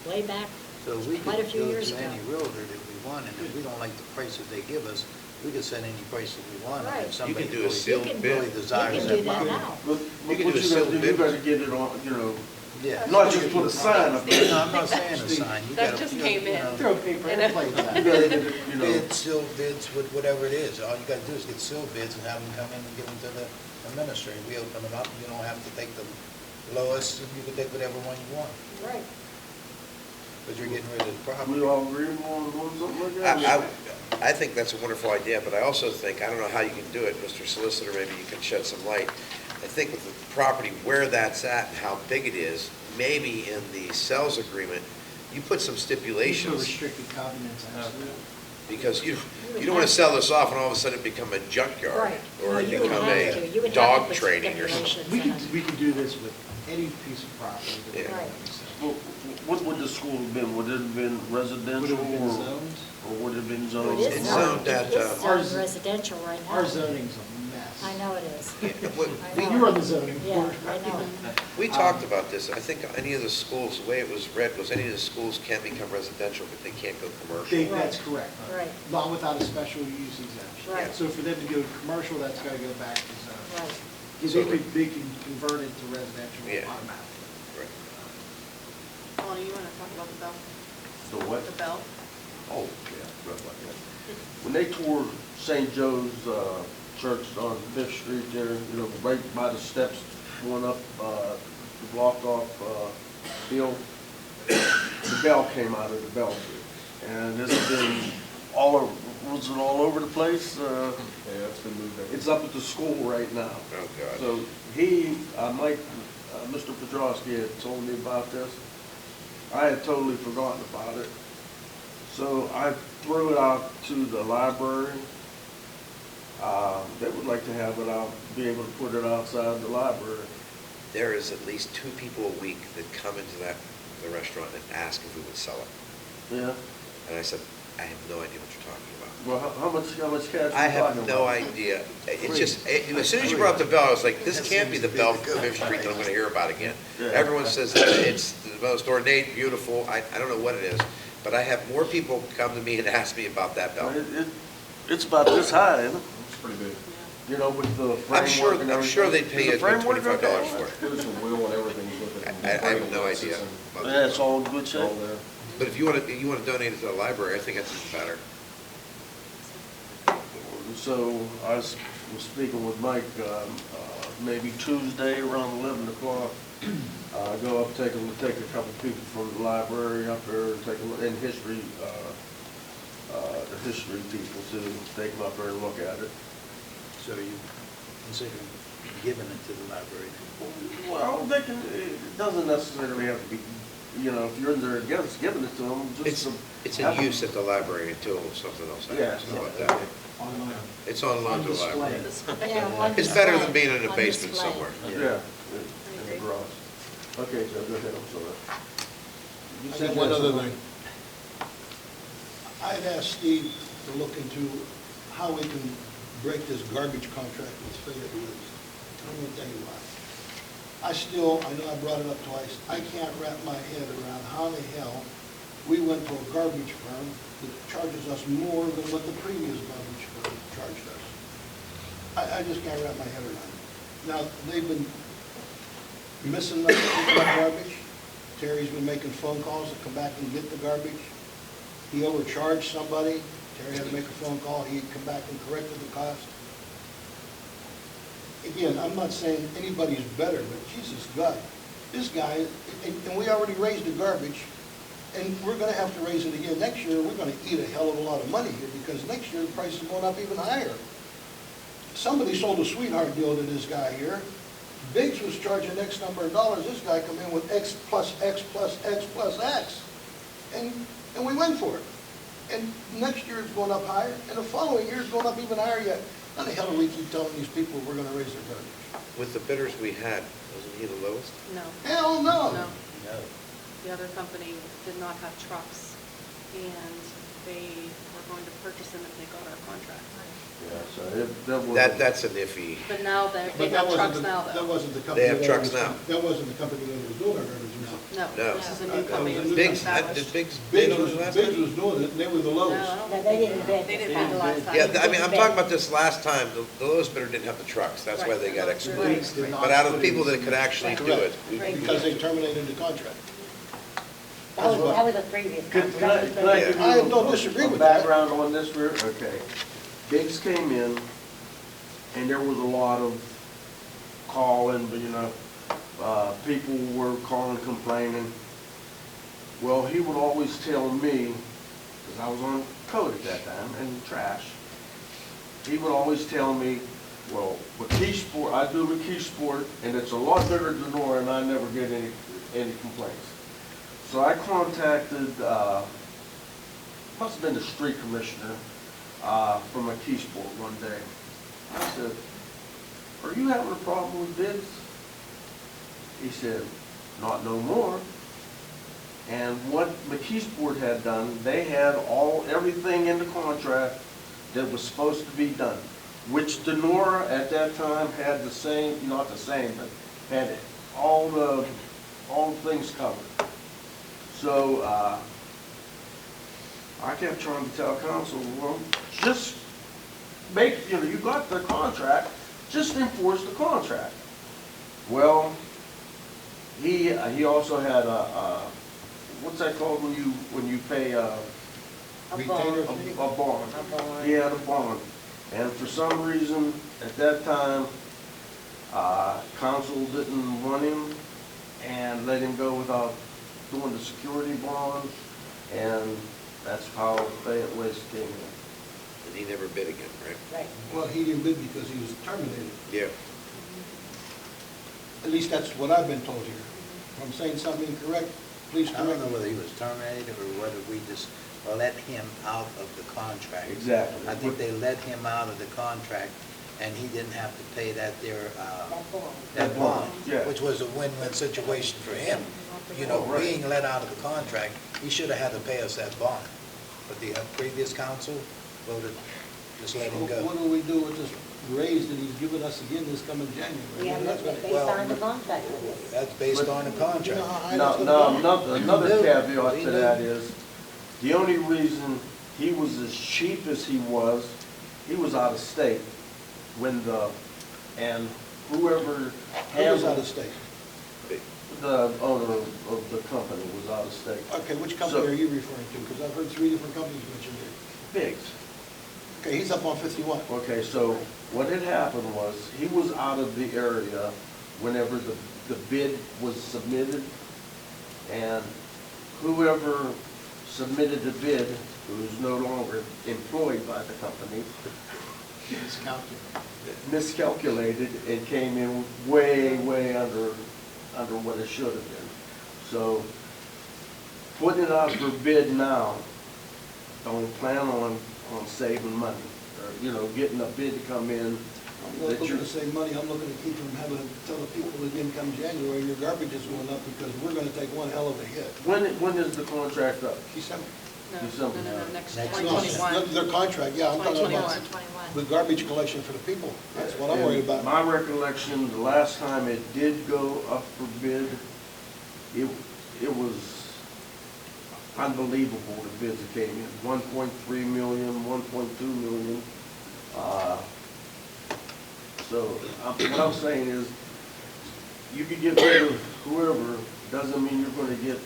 way back So we quite a could few go years to ago. any realtor that we want, and if we don't like the price that they give us, we can set any price that we want. Right. If somebody You can do a really- sealed You can- bid. really desires You can that do that property. now. But You can what do a you gotta sealed do, you bid. gotta get it on, you know, Yeah. not just put a sign up there. No, I'm not saying a sign. You That gotta, just you came know, in. Throw paper And and play with You that. gotta get it, you know. Bids, sealed bids, whatever it is. All you gotta do is get sealed bids and have them come in and give them to the administrator. We open them up, you don't have to take the lowest, you can take whatever one you want, Right. but you're getting rid of the property. We all agree on something like that? I think that's a wonderful idea, but I also think, I don't know how you can do it, Mr. Solicitor, maybe you can shed some light. I think with the property, where that's at and how big it is, maybe in the sales agreement, you put some For stipulations, restricted covenants, absolutely. because you don't want to sell this off and all of a sudden it become a junkyard. Right. Or No, it you would become have to. You a would have dog to put training or something. stipulations We in could, it. we could do this with any piece of property that we Yeah. want. Well, what would the school have been? Would it have been Would residential it have been or zoned? would it have been It zoned? is It's zoned, zoned at, it is ours- zoned residential right now. Our zoning's a mess. I know it is. Yeah, what- I we- know. You were on the zoning Yeah, board. I know. We talked about this, I think any of the schools, the way it was read was any of the schools can become residential, but they can't go commercial. That's correct. Right. Not without a special use exemption. Right. So for them to go commercial, that's gotta go back to zone. Right. Because they can convert it to residential Yeah. automatically. Right. Paul, you want to talk about the bell? The what? The bell? Oh, yeah, right like that. When they tore St. Joe's Church on Fifth Street there, you know, right by the steps going up, blocked off hill, the bell came out of the belfry. And this has been all over, was it all over the place? Yeah, it's been moved there. It's up at the school right now. Oh, God. So Mr. Pedrowski had told me about this. I had totally forgotten about it. So I threw it out to the library. They would like to have it out, be able to put it outside the library. There is at least 2 people a week that come into the restaurant and ask if we would sell it. Yeah? And I said, I have no idea what you're talking about. Well, how much cash I are you have talking no about? idea. It's just, as soon as you brought up the bell, I was like, this can't be the bell from Fifth Street that I'm gonna hear about again. Yeah. Everyone says that it's the most ornate, beautiful, I don't know what it is, but I have more people come to me and ask me about that bell. It's about this high, isn't it? It's pretty big. You know, with the I'm sure, framework and I'm sure they'd everything. pay Is the you framework $25 okay? for it. There's a wheel and everything with it. I have no idea. about Yeah, it's that. all in good It's shape. all there. But if you wanna donate it to the library, I think that's even better. So I was speaking with Mike, maybe Tuesday around 11 o'clock. Go up, take a couple people from the library up there and take a look, and history, the history people too, take them up there and look at it. So you consider giving it to the library? Well, they can, it doesn't necessarily have to be, you know, if you're in there against giving it to them, just. It's in use at the library until something else Yeah. happens, how about that? Online. It's on loan On to the library. display. Yeah, on It's better than display. being in a On basement display. somewhere. Yeah, in the garage. Okay, Joe, go ahead, I'm sorry. You I said got you one had other something? thing. I'd asked Steve to look into how we can break this garbage contract with Fayette Woods. I'm gonna tell you why. I know I brought it up twice, I can't wrap my head around how in the hell we went to a garbage firm that charges us more than what the previous garbage firm charged us. I just can't wrap my head around it. Now, they've been missing the garbage. Terry's been making phone calls to come back and get the garbage. He overcharged somebody. Terry had to make a phone call. He'd come back and corrected the cost. Again, I'm not saying anybody's better, but Jesus God, this guy, and we already raised the garbage, and we're gonna have to raise it again next year. We're gonna eat a hell of a lot of money here, because next year the price is going up even higher. Somebody sold a sweetheart deal to this guy here. Biggs was charging X number of dollars. This guy come in with X plus X plus X plus X. And we went for it. And next year it's going up higher, and the following year it's going up even higher yet. How the hell do we keep telling these people we're gonna raise their garbage? With the bidders we had, wasn't he the lowest? No. Hell no. No. No. The other company did not have trucks, and they were going to purchase them if they got our contract. Yeah, so that was. That's an iffy. But now they But have that wasn't trucks the- now, That though. wasn't the company. They have that trucks was- now. That wasn't the company that was doing our garbage, no. No. This is a new That company was a new that's company. Biggs, established. did Biggs bid Biggs on was, it last Biggs time? was doing it, and they were the lowest. No, No, they didn't bid. They didn't bid the last time. Yeah, I mean, I'm talking about this last time, the lowest bidder didn't have the trucks, that's why they got Right. excluded. Biggs did not But out of the put it people in that could actually do Correct. it, we- Because they terminated the contract. That was a previous Can council. can I, can I give you I don't disagree with that. background on this, Rick? Okay. Biggs came in, and there was a lot of calling, but, you know, people were calling, complaining. Well, he would always tell me, because I was on code at that time, and trash, he would always tell me, well, McKeesport, I do McKeesport, and it's a lot bigger than Donora, and I never get any complaints. So I contacted, must have been the street commissioner from McKeesport one day. I said, are you having a problem with bids? He said, not no more. And what McKeesport had done, they had everything in the contract that was supposed to be done, which Donora at that time had the same, not the same, but had all the things covered. So, I kept trying to tell council, well, just make, you got the contract, just enforce the contract. Well, he also had what's that called when you pay A Retainer. bond. a bond? A bond. He had a bond, and for some reason, at that time, council didn't want him and let him go without doing the security bond, and that's how Fayette West came in. and he never bid again, right? Right. Well, he didn't bid because he was terminated. Yeah. At least that's what I've been told here. If I'm saying something incorrect, please I don't correct know me. whether he was terminated or whether we just let him out of the contract. Exactly. I think they let him out of the contract, and he didn't have to pay that That bond. that bond, Yeah. which was a win-win situation for him. You know, Oh, right. being let out of the contract, he should have had to pay us that bond. But the previous council voted, just let him What go. do we do with this raise that he's giving us again this coming We January? have, That's gonna- they signed the contract with us. That's based on the You know contract. how high No, that's gonna no, go? another He knew. caveat He to knew. that is, the only reason he was as cheap as he was out of state when and whoever Who was handled out of state? the owner of the company was out of state. Okay, which company So- are you referring to? Because I've heard 3 different companies mentioned here. Biggs. Okay, he's up on 51. Okay, so what had happened was, he was out of the area whenever the bid was submitted, and whoever submitted the bid, who is no longer employed by the company, miscalculated and came in way under what it should have been. So putting it out for bid now, don't plan on saving money, or, you know, getting a bid to come in. I'm not looking to save money, I'm looking to keep from having to tell the people that didn't come January, your garbage is going up because we're gonna take one hell of a hit. When is the contract up? December. No, December. next Next 2021. Their contract, yeah, I'm talking about 2021. the garbage collection for the people. That's what I'm worried about. My recollection, the last time it did go up for bid, it was unbelievable, the bids that came in, 1.3 million, 1.2 million. So what I'm saying is, you could get rid of whoever, doesn't mean you're gonna get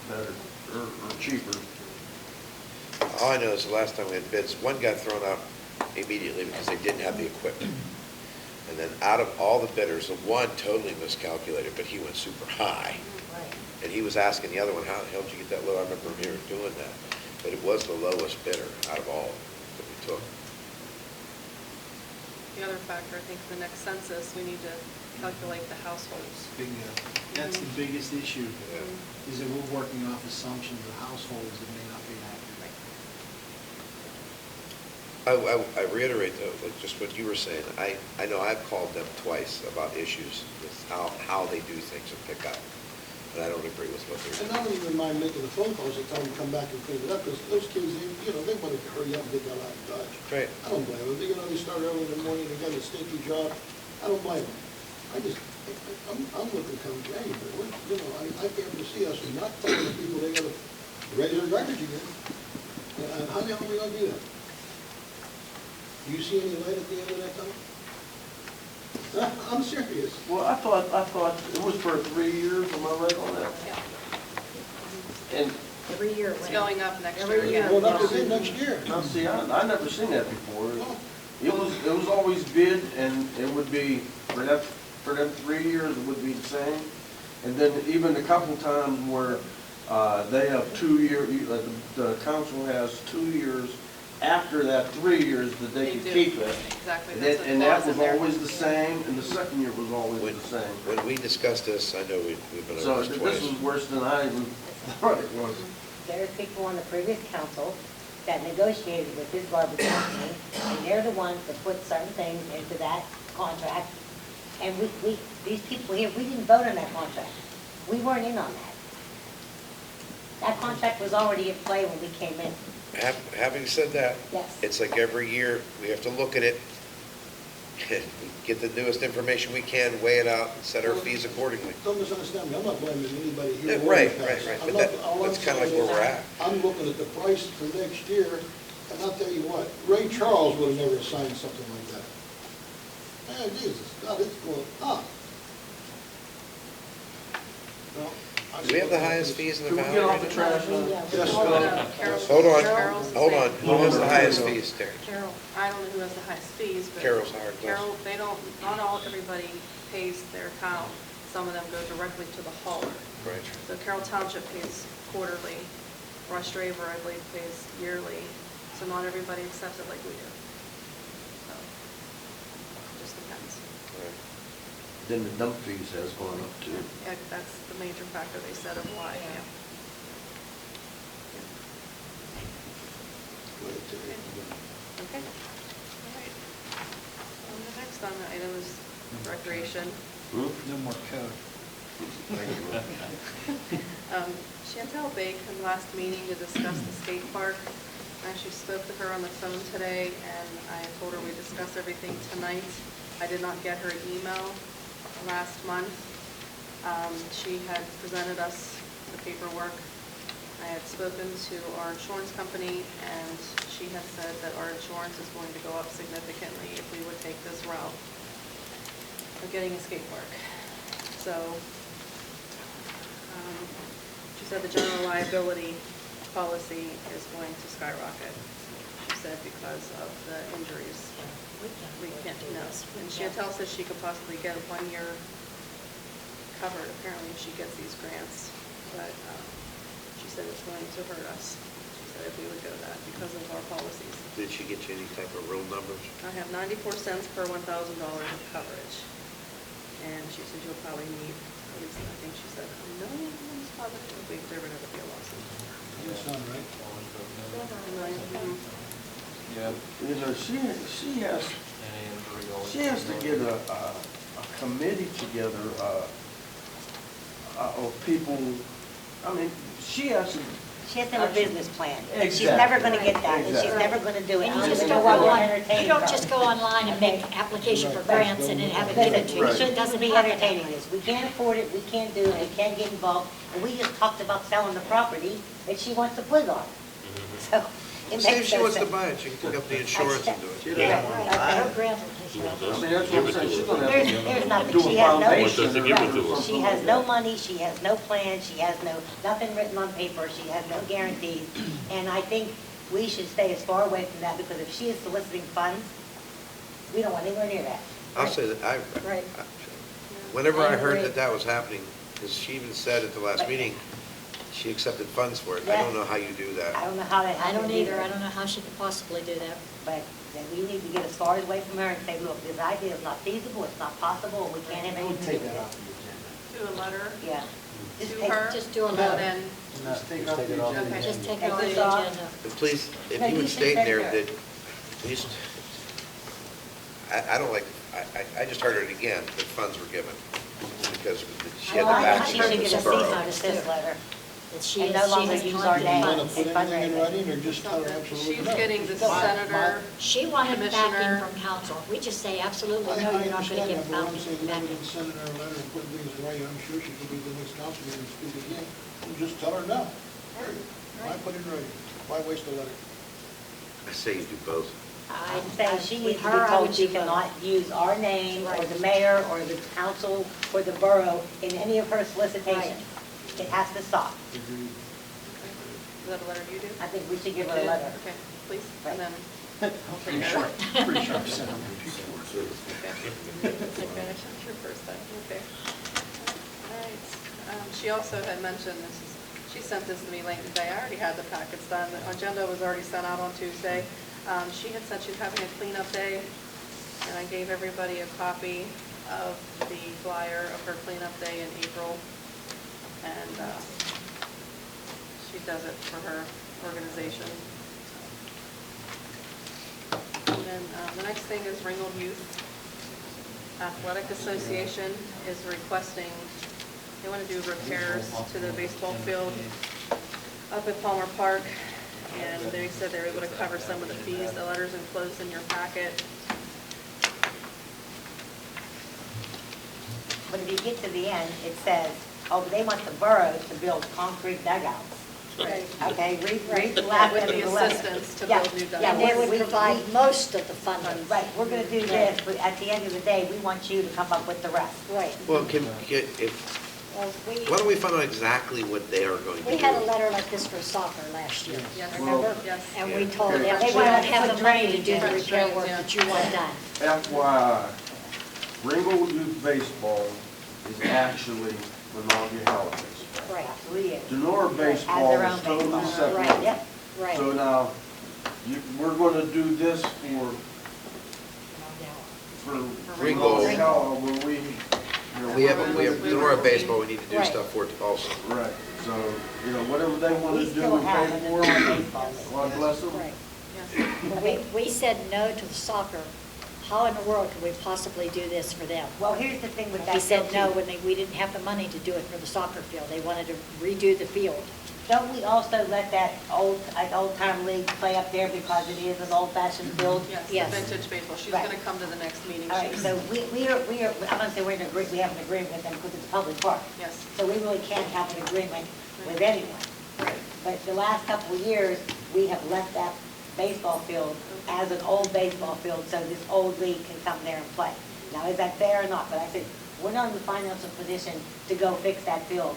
better or cheaper. All I know is the last time we had bids, one got thrown out immediately because they didn't have the equipment. And then out of all the bidders, the one totally miscalculated, but he went super high. And he was asking the other one, how the hell did you get that low? I remember him here doing that. But it was the lowest bidder out of all that we took. The other factor, I think, the next census, we need to calculate the households. Bingo. That's the biggest issue, Yeah. is that we're working off assumptions of households that may not be accurate. I reiterate though, like just what you were saying, I know I've called them twice about issues with how they do things and pick up. And I don't agree with what they're And doing. I don't even mind making the phone calls and tell them to come back and clean it up, because those kids, they want to hurry up and get that out of Dodge. Right. I don't blame them. They start early in the morning, they got a stinky job. I don't blame them. I'm looking to come January. I can't foresee us not telling the people they got to raise their garbage again. And how the hell are we going to do that? Do you see any light at the end of that tunnel? I'm serious. Well, I thought it was for 3 years, am I right on that? Yeah. And, Every year. It's going up next year. Every year. Going up again next year. now see, I never seen that before. It was always bid, and it would be, for them 3 years, it would be the same. And then even a couple times where they have 2 year, the council has 2 years after that 3 years that they can do. keep it. Exactly. And That's that- a and that clause was in there. always the same, and the second year was always the same. When we discussed this, I know we've been So over this this twice. was worse than I even thought it was. There's people on the previous council that negotiated with this garbage company, and they're the ones that put certain things into that contract. And these people here, we didn't vote on that contract. We weren't in on that. That contract was already in play when we came in. Having said that, Yes. it's like every year, we have to look at it, get the newest information we can, weigh it out, and set our fees accordingly. Don't misunderstand me, I'm not blaming anybody here. Yeah, or right, the past. right. I'm But not- all I'm that's kind of like saying where we're is, at. I'm looking at the price for next year, and I'll tell you what, Ray Charles would have never signed something like that. Man, Jesus, God, it's going up. No, I Do we have the highest fees in the Can we valley? get off the right trash now? Yes, Hold sir. on, Carol's- Hold on, Carol's hold on. saying- Who has the highest fees, Terry? Carol, I don't know who has the highest fees, but. Carol's hired us. Carol, they don't, not everybody pays their account. Some of them go directly to the hauler. Right. So Carroll Township pays quarterly. Rush Draver, I believe, pays yearly. So not everybody accepts it like we do. So, just depends. Then the dump fees has gone up too. Yeah, that's the major factor they said of why, yeah. Okay. All right. The next on the item is recreation. No more code. Chantel Bake from last meeting to discuss the skate park. I actually spoke to her on the phone today, and I told her we discuss everything tonight. I did not get her email last month. She had presented us the paperwork. I had spoken to our insurance company, and she had said that our insurance is going to go up significantly if we would take this route of getting a skate park. So, she said the general liability policy is going to skyrocket. She said because of the injuries. We can't, no. And Chantel says she could possibly get a 1 year covered, apparently, if she gets these grants. But she said it's going to hurt us. She said if we would go that because of our policies. Did she get you any type of real numbers? I have 94 cents per $1,000 of coverage. And she said you'll probably need, at least I think she said, $1 million positive if we ever have a field lawsuit. You sound right. Yeah. You know, she has to get a committee together, of people, I mean, she has to. She has to have a business plan. And she's Exactly. never gonna get that, and she's Exactly. never gonna do it. And I you just even don't know why go we're on, entertaining you don't her. just go online and make application for grants and then have it given to you. Right. It Shouldn't doesn't be happen. entertaining this. We can't afford it, we can't do it, we can't get involved, and we just talked about selling the property that she wants to put on. So, it See if makes she no wants to sense. buy it, she can pick up the insurance and do it. Yeah. Right, her grant will take care of it. I mean, that's what I'm saying, she's gonna have There's to nothing, do she a has no. foundation. Wants us to give it to her. or She something has like no that. money, she has no plan, she has nothing written on paper, she has no guarantees. And I think we should stay as far away from that, because if she is soliciting funds, we don't want anywhere near that. I'll say that, Right. whenever I heard agree. that that was happening, because she even said at the last Right. meeting, she accepted funds for it. I Yeah. don't know how you do I that. don't know how that I don't happened either, I don't know how she could possibly do that. But then we need to get as far away from her and say, look, this idea is not feasible, it's not possible, and we can't have I would anything to do take with that off it. the agenda. Do a letter Yeah. Just to take- her. Just do a and letter. then Just take off the agenda. Okay. Just take it Take off the this off. agenda. And please, if No, you you would should state send there her. that, I don't like, I just heard it again, that funds were given, because she had Well, the I think backing she of should the get a cease borough. and desist letter. That she And is, no she longer has use our collected name. You want funds. to put anything in fundraising. writing, or just tell her absolutely she's no? getting the Just tell her. senator, She wanted Commissioner. backing from council. We just say absolutely no, I you're not going to understand get that, but I'm saying, backing. letting send her a letter and put things in writing, I'm sure she could be the next council meeting and speak again, and just tell her no. Period. Why put it in writing? Why waste a letter? I say you do both. I'm saying she With needs to be her, I told would she do both. cannot use our name, or Right. the mayor, or the council, or the borough in any of her solicitations. It has to stop. Agreed. is that a letter you do? I think we should give her a letter. Okay, please, Right. and then, Pretty sure, pretty sure I've sent them. okay. Okay, that's your first time, okay. All right, she also had mentioned, she sent this to me late today, I already had the packets done, the agenda was already sent out on Tuesday. She had said she's having a cleanup day, and I gave everybody a copy of the flyer of her cleanup day in April. And she does it for her organization. And then the next thing is Ringgold Youth Athletic Association is requesting, they want to do repairs to the baseball field up at Palmer Park. And they said they were able to cover some of the fees. The letter's enclosed in your packet. But if you get to the end, it says, oh, but they want the borough to build concrete dugouts. Right. Okay, read the Yeah, last with end the of the letter. assistance to Yeah, build new yeah, And they would we- provide most of the funding. Right, we're gonna do this, but at the end of the day, we want you to come up with the rest. Right. Well, Well, why don't we find out exactly what they are going to do? we had a letter like this for soccer last year, Yes. remember? Yes. And we told them, Yeah. we They don't wanted have the to money to put do the drains, repair yeah. work that you want done. FYI, Ringgold Youth Baseball is actually Monongahela Baseball. Right, Absolutely is. Donora Has Baseball their own is totally baseball. separate. Right. Yep. right. So now, we're gonna do this for Ringgold. Monongahela when we, We have Donora Baseball, we need to do Right. stuff for it also. right, so, whatever they wanna We do still and have pay an for Illinois it, baseball league. God bless them. Right. Yes. Well, we said no to the soccer. How in the world could we possibly do this for them? Well, here's the thing with that. We said field, no too. when we didn't have the money to do it for the soccer field. They wanted to redo the field. Don't we also let that old-time league play up there because it is an old-fashioned field? Yes, Yes. the vintage baseball. She's Right. going to come to the next meeting. All right, She's- so we are, I'm gonna say we have an agreement with them because it's a public park. Yes. So we really can't have an agreement with anyone. But the last couple of years, we have left that baseball field as an old baseball field so this old league can come there and play. Now, is that fair or not? But I said, we're not in the financial position to go fix that field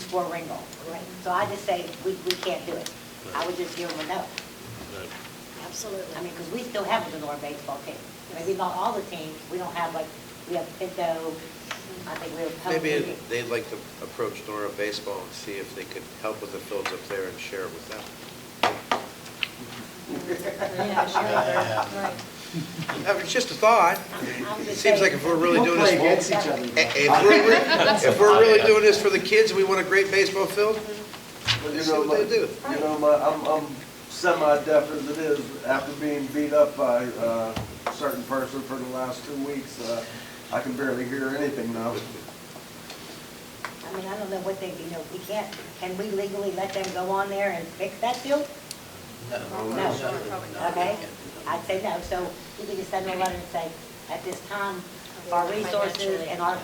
for Ringgold. Right. So I just say, we can't do it. I would just give them a no. Absolutely. I mean, because we still have a Donora baseball team. Maybe not all the teams, we don't have like, we have Pinto, I think we have. Maybe they'd like to approach Donora Baseball and see if they could help with the fields up there and share it with them. Yeah, sure, right. It's just a thought. I'm It just seems like saying. if we're really Don't doing play this, against each other. if we're really doing this for the kids, and we want a great baseball field, But let's see what they do. You know, I'm semi-deaf as it is, after being beat up by a certain person for the last 2 weeks, I can barely hear anything now. I mean, I don't know what they, we can't, can we legally let them go on there and fix that field? No. No. Sure, probably not. Okay, I'd say no, so you can just send them a letter and say, at this time, our resources and our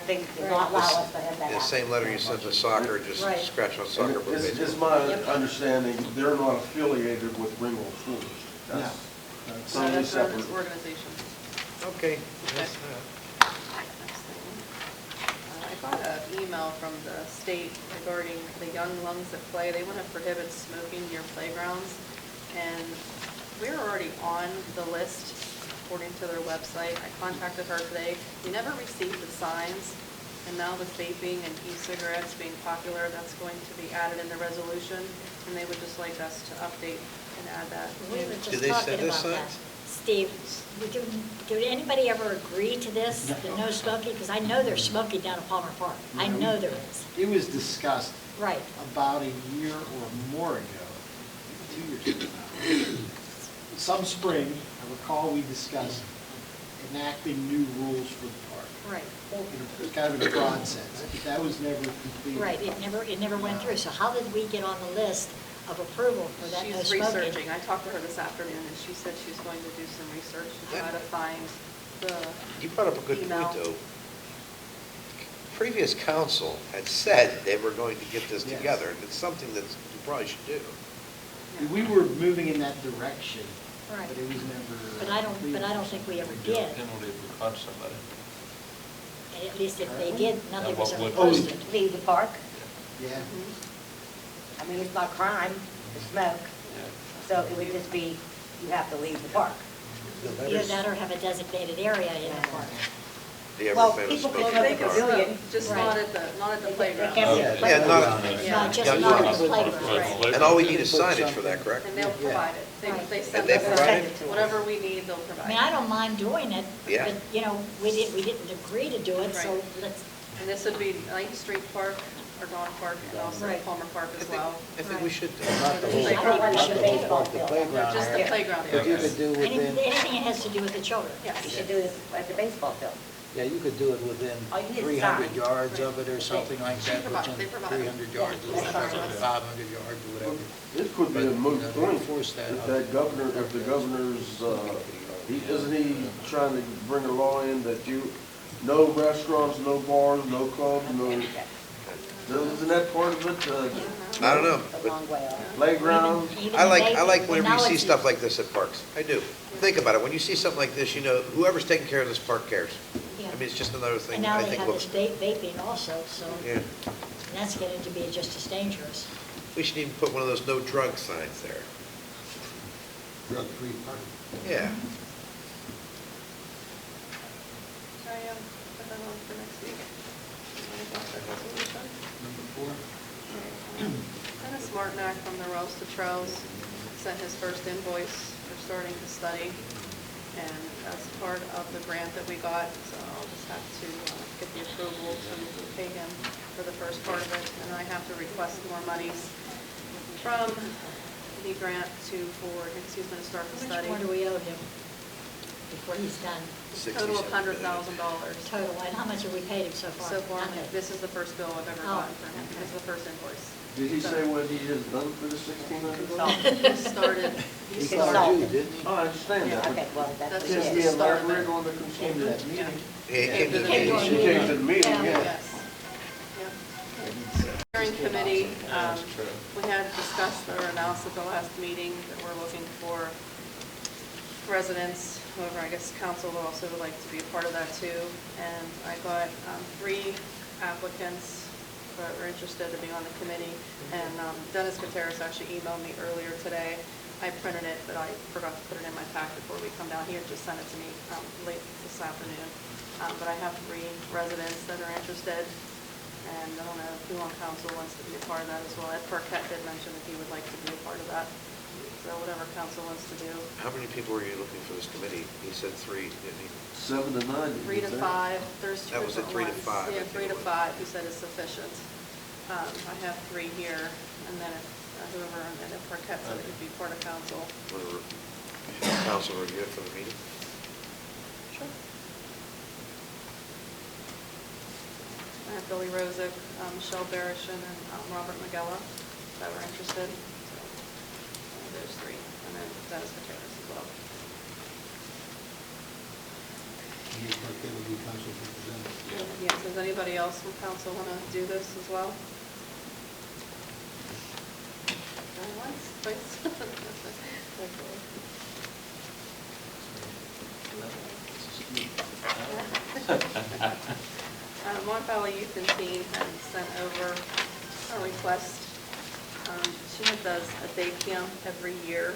things do not allow us to have that The happen. same letter you sent to soccer, just Right. scratch on soccer, but It's baseball. my understanding, they're not affiliated with Ringgold Schools. That's So totally that's for this separate. organization. Okay. Next thing. I got an email from the state regarding the young lungs at play. They want to prohibit smoking near playgrounds. And we're already on the list according to their website. I contacted her today. We never received the signs. And now with vaping and e-cigarettes being popular, that's going to be added in the resolution. And they would just like us to update and add that. We were Did just they talking send us about that. signs? Steve, did anybody ever agree to this, the no smoking? Because I know there's smoking down at Palmer Park. I know there is. It was discussed Right. about a year or more ago, 2 years ago now. Some spring, I recall we discussed enacting new rules for the park. Right. It was kind of in a broad sense, but that was never completed. Right, it never went through. So how did we get on the list of approval for that no She's smoking? researching. I talked to her this afternoon, and she said she's going to do some research and try to find the You brought up a good email. point, though. Previous council had said they were going to get this Yes. together, and it's something that you probably should do. We were moving in that direction, Right. but it was never. But I don't think we ever did. Penalty if we catch somebody. And at least if they did, nothing was ever What would- posted. Leave the park, Yeah. I mean, it's not crime to smoke, so it would just be, you have to leave the park. Either that or have a designated area in the park. Do you Well, ever plan to people smoke can in They the can park? pavilion. smoke, just Right. not at the They playground. can't be Okay. at the Yeah, not- playground. Yeah. Not just Yeah, not you at the playground. And all we need is signage for that, correct? And they'll provide it. Right. They send And they us provide it? whatever we need, they'll I provide. mean, I don't mind doing it, Yeah. but, you know, we didn't agree to do it, so Right. let's, And this would be Ninth Street Park, or Dawn Park, and also Right. Palmer Park I as think, well. I think we should do it. Not the whole, I don't not want the the whole baseball park, the field. playground Just the area. playground But you area. could do within, anything that has to do with the children. Yes. You should do this at the baseball field. yeah, you could do it within Oh, you need a 300 sign. yards of it or something like that, They provide within it. 300 yards, Yeah, or sign. 500 yards or whatever. It could be a But, moot you know, point enforce that. if that governor, if the governor's, isn't he trying to bring a law in that no restaurants, no bars, no clubs, no, isn't that part of it? I don't know, It's a but long way off. Playground? I like Well, whenever now you see it's- stuff like this at parks. I do. Think about it. When you see something like this, you know, whoever's taking care of this park cares. Yeah. I mean, it's just another And thing now I they think have the looks, state vaping also, so yeah. that's getting to be just as dangerous. We should even put one of those no drug signs there. Drug-free park. Yeah. I put that on for next week. Number 4. Dennis Martinak from the Roast to Trails sent his first invoice for starting to study, and that's part of the grant that we got, so I'll just have to get the approval to pay him for the first part of it, and I have to request more monies from the grant to start the How study. much more do we owe him before he's done? Total of $100,000. Total, and how much have we paid him so far? So far, Nothing. this is the first bill I've ever Oh, gotten for him, this is the first invoice. Did he say what he has done for the $1,600? He started, He he started started. you, didn't he? Oh, I understand that. Okay, well, that's That's what Just it the is. elaborate on the Came to consumer. that meeting. He came to the Came to meeting. our She came to the meeting, Yeah. yeah. Yes. Yep. Hearing committee, we had discussed or announced at the last meeting that we're looking for residents, whoever, I guess council also would like to be a part of that too. And I got 3 applicants that were interested to be on the committee. And Dennis Gutierrez actually emailed me earlier today. I printed it, but I forgot to put it in my pack before we come down here. Just sent it to me late this afternoon. But I have 3 residents that are interested. And I don't know who on council wants to be a part of that as well. Ed Burkett did mention that he would like to be a part of that. So So whatever council wants to do. How many people were you looking for this committee? He said 3, didn't he? 7 to 9. did 3 you to say? 5, there's two That was at 3 different to ones. 5, I Yeah, think 3 it to was. 5, he said is sufficient. I have 3 here, and then if whoever, and if Marquette said it could be part of council. Want to council review it for the meeting? Sure. I have Billy Rosick, Michelle Barishin, and Robert Magella that were interested. So there's 3, and then Dennis Gutierrez as well. You Marquette will be council representative. Yes, does anybody else from council want to do this as well? Going once, twice? Mon Valley Youth and Teen had sent over a request. She does a day camp every year,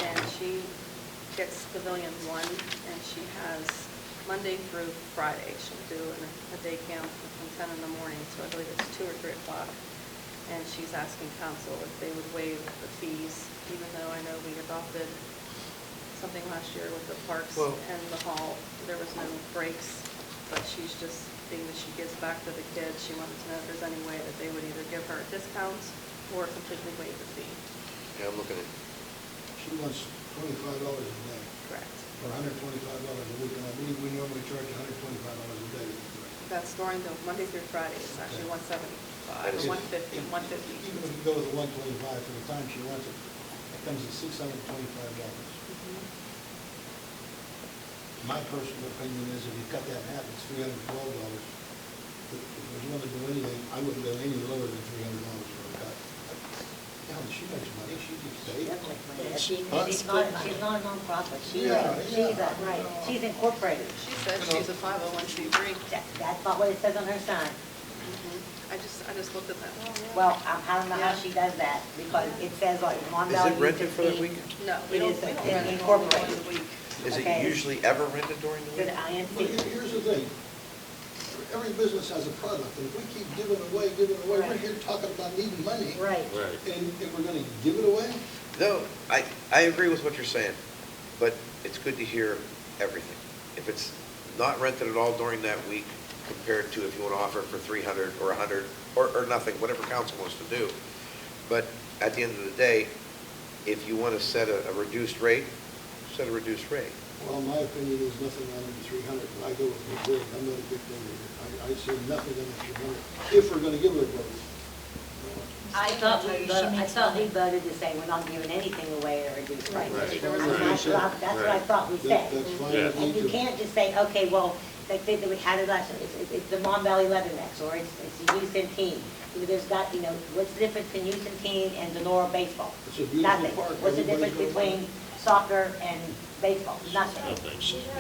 and she gets Pavilion 1, and she has Monday through Friday. She'll do a day camp from 10 in the morning, so I believe it's 2 or 3 o'clock. And she's asking council if they would waive the fees, even though I know we adopted something last year with the parks Well- and the hall. There was no breaks, but she's just, being that she gives back to the kids, she wanted to know if there's any way that they would either give her a discount or completely waive the fee. Yeah, I'm looking at, She wants $25 a day, Correct. or $125 a week, and I believe we normally charge $125 a day. That's during the Monday through Friday, it's actually 175, or 150, 150. Even if you go with the 125 for the time she wants it, it comes to $625. My personal opinion is if you cut that in half, it's $312. If I was going to do anything, I wouldn't go any lower than $300 for a cut. Yeah, she makes money, she gets paid. She's not a nonprofit. Yeah, She's yeah. right. She's incorporated. She said she's a 501c3. That's not what it says on her sign. I just looked at that. Well, I don't know how she does that, because it says like Mon is Valley it Youth rented and for that Teen. week? No, It we don't is rent it incorporated. during the week. Is it Okay. usually ever rented during the To the week? But INC. here's the thing, every business has a product, and if we keep giving away, we're Right. here talking about needing money. Right. And we're gonna give it away? No, I agree with what you're saying, but it's good to hear everything. If it's not rented at all during that week, compared to if you want to offer it for 300 or 100, or nothing, whatever council wants to do. But at the end of the day, if you want to set a reduced rate, set a reduced rate. Well, my opinion is nothing under 300, I go with the big, I'm not a big builder. I say nothing under 300, if we're gonna give it a vote. I thought he voted to say we're not giving anything away at a reduced price. Right. That's what I thought we said. That's fine Yeah. with me And you too. can't just say, okay, well, like they had it last, it's the Mon Valley Leatherneck, or it's the Youth and Teen. There's got, what's the difference between Youth and Teen and Donora baseball? It's a beautiful Nothing. park. What's the difference Everybody's gonna between soccer and baseball? Nothing.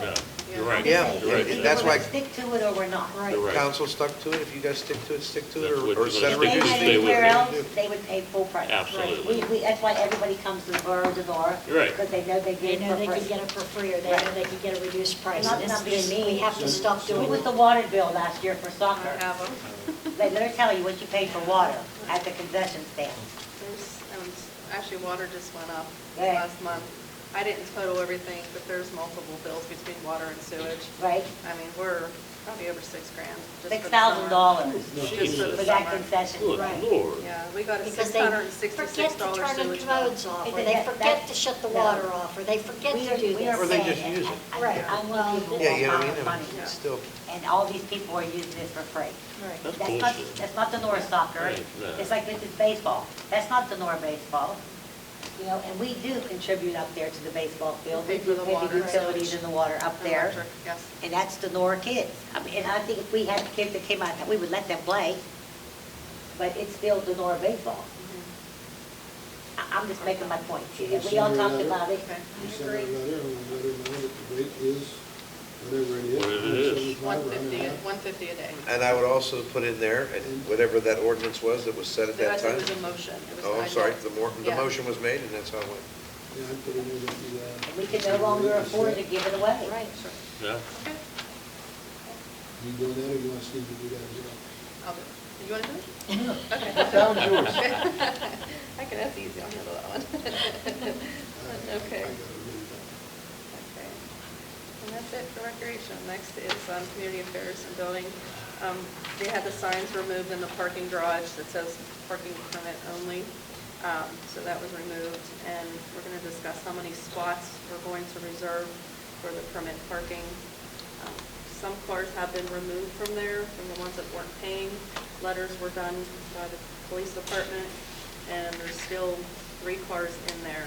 No, you're right. Yeah, I'm just you're right. saying, That's either why- we're gonna stick to it or we're not. Right. You're right. Council stuck to it, if you guys stick to it, stick to it, That's what or you're set a gonna If they do. reduced had Stay fee. with anywhere it. else, they would pay full price. Absolutely. That's why everybody comes to the borough of Donora. You're right. Because they know they They get it know they for could free. get it for free, or they know they could get a reduced price. Not- And not this- being mean. We have to stop doing What was the it. water bill last year for soccer? I have them. Let her tell you what you paid for water at the concession stand. Actually, water just went up Yeah. last month. I didn't total everything, but there's multiple bills between water and sewage. Right? I mean, we're probably over $6,000 just for the $6,000 summer. Just for for the that summer. concession. Good Right. Lord. Yeah, we got a Because they $666 forget to turn the sewage bill. codes off, or Isn't they that- forget to shut the no. water off, or they forget We to do are Or this. they saying just that- use it. Right. I want people Yeah, you know to what I have mean? money. It's still, And all these people are using this for free. Right. That's That's not, bullshit. that's not Donora soccer. Right, no. It's like this is baseball. That's not Donora baseball. And we do contribute up there to the baseball field. We We pay do for the pay water. the utilities and the water up there. Electric, yes. And that's Donora kids. And I think if we had kids that came out, we would let them play. But it's still Donora baseball. I'm just making my point. We all talked about it. Okay, You I send her a agree. letter, and let her know that the rate is whatever it is. Whatever it is. 175 or 100. 150 a day. and I would also put in there, and whatever that ordinance was that was set at The that rest of time. it was a motion. It was- Oh, I I'm sorry, know. the Yeah. motion was made, and that's how it went. Yeah, I'd put in there that the, And we can no longer afford to give it away. Right. Yeah. Okay. You doing that, or you want Steve to do that as well? I'll do it. You want to do it? Okay. That was yours. That's easy, I'll handle that one. Okay. I got it really done. Okay. And that's it for recreation. Next is community affairs and building. They had the signs removed in the parking garage that says parking permit only. So that was removed, and we're going to discuss how many spots we're going to reserve for the permit parking. Some cars have been removed from there, from the ones that weren't paying. Letters were done by the police department, and there's still 3 cars in there.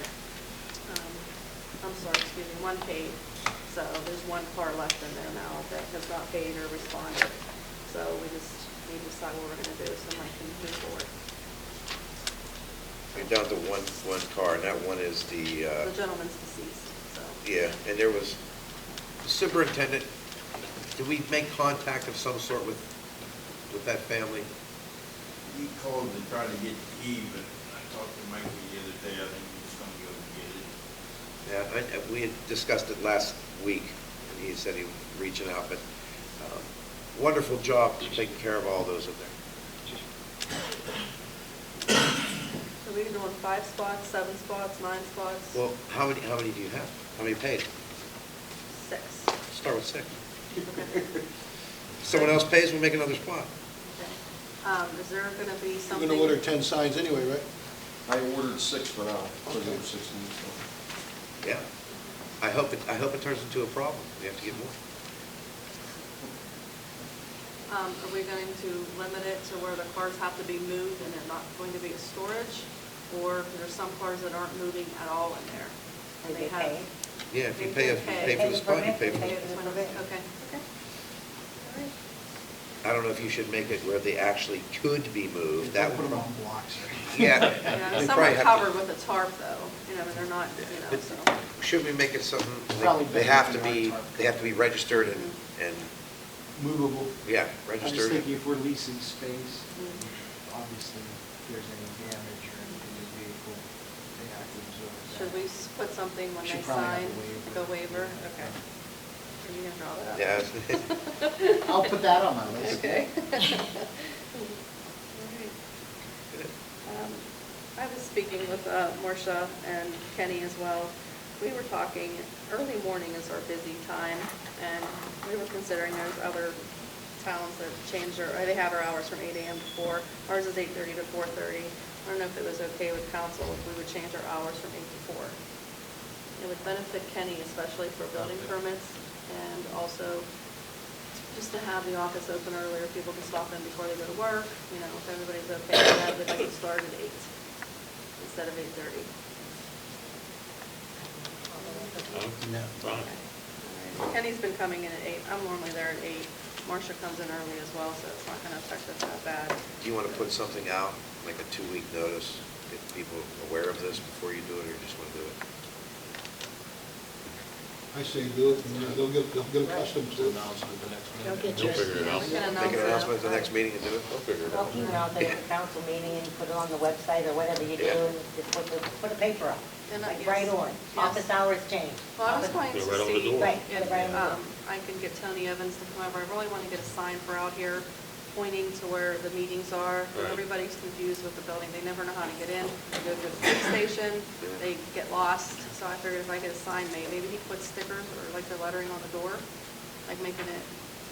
I'm sorry, excuse me, 1 paid. So there's 1 car left in there now that has not paid or responded. So we just need to decide what we're going to do so Mike can move forward. You're down to one car, and that one is The gentleman's deceased, so. yeah, and there was, the superintendent, did we make contact of some sort with that family? He called to try to get the key, but I talked to Mikey the other day, I think he was gonna go and get it. Yeah, we had discussed it last week, and he said he was reaching out, but wonderful job taking care of all those in there. So we're doing 5 spots, 7 spots, 9 spots? Well, how many do you have? How many paid? 6. Start with 6. Okay. If someone else pays, we'll make another spot. Okay. Is there going to be You're something? gonna order 10 signs anyway, right? I ordered 6 for now, so there were 6 in each one. Yeah. I hope it turns into a problem. We have to get more. Are we going to limit it to where the cars have to be moved and they're not going to be a storage? Or there's some cars that aren't moving at all in there? They They have- pay. Yeah, if you They pay for the spot, you pay for Pay the for spot. the permit. Okay, okay. All right. I don't know if you should make it where they actually could be moved. That Don't put would, them on blocks. yeah. Yeah, They some probably are have covered with a tarp though, you know, and they're not, you know, so. Shouldn't we make it something, Probably they better have to if they be, are tarp. they have to be registered and, Movable. yeah, I'm just registered. thinking if we're leasing space, Mm. obviously, if there's any damage or anything to the vehicle, they have to absorb that. Should we put something when they Should probably have sign, a the waiver? Okay. Are you gonna draw that up? Yeah. I'll put that on my list. Okay. I was speaking with Marcia and Kenny as well. We were talking, early morning is our busy time, and we were considering there's other towns that change their, they have our hours from 8 a.m. to 4. Ours is 8:30 to 4:30. I don't know if it was okay with council if we would change our hours from 8 to 4. It would benefit Kenny, especially for building permits, and also just to have the office open earlier, people can stop in before they go to work, you know, if everybody's okay with that, they'd like to start at 8 instead of 8:30. No. All right. Kenny's been coming in at 8, I'm normally there at 8. Marcia comes in early as well, so it's not gonna affect us that bad. Do you want to put something out, like a 2-week notice, get people aware of this before you do it, or you just want to do it? I say do it, and they'll get accustomed to it. Announcement the next They'll meeting. get your. We can announce Make an it. announcement at the next meeting and do it? I'll email the council meeting and put it on the website or whatever you do, Yeah. and just put a paper up. And Like yes, right on, yes. office hours change. Well, I was going to Right on the see door. Right, put it right on the door. if I can get Tony Evans to come over. I really want to get a sign for out here pointing to where the meetings are. Right. Everybody's confused with the building. They never know how to get in. They go through the police station, they get lost. So I figured if I get a sign made, maybe he puts stickers or like the lettering on the door, like making it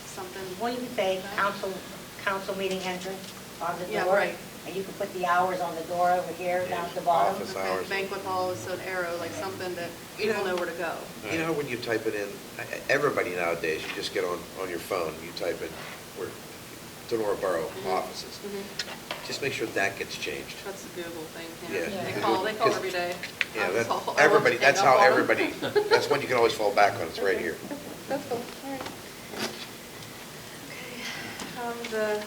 something. Well, you could say council meeting entrance on the door. Yeah, right. And you could put the hours on the door over here, down at the bottom. Office Okay, hours. Banquet hall is an arrow, like something that You people know- know where to go. You know, when you type it in, everybody nowadays, you just get on your phone, you type in, where, Donora Borough offices. Just make sure that gets changed. That's a Google thing, Yeah. yeah. They Yeah. call Because- every day. Yeah, I that, call- I won't everybody, hang that's up how on 'em. everybody, that's one you can always fall back on, it's right here. That's cool, all right. Okay, the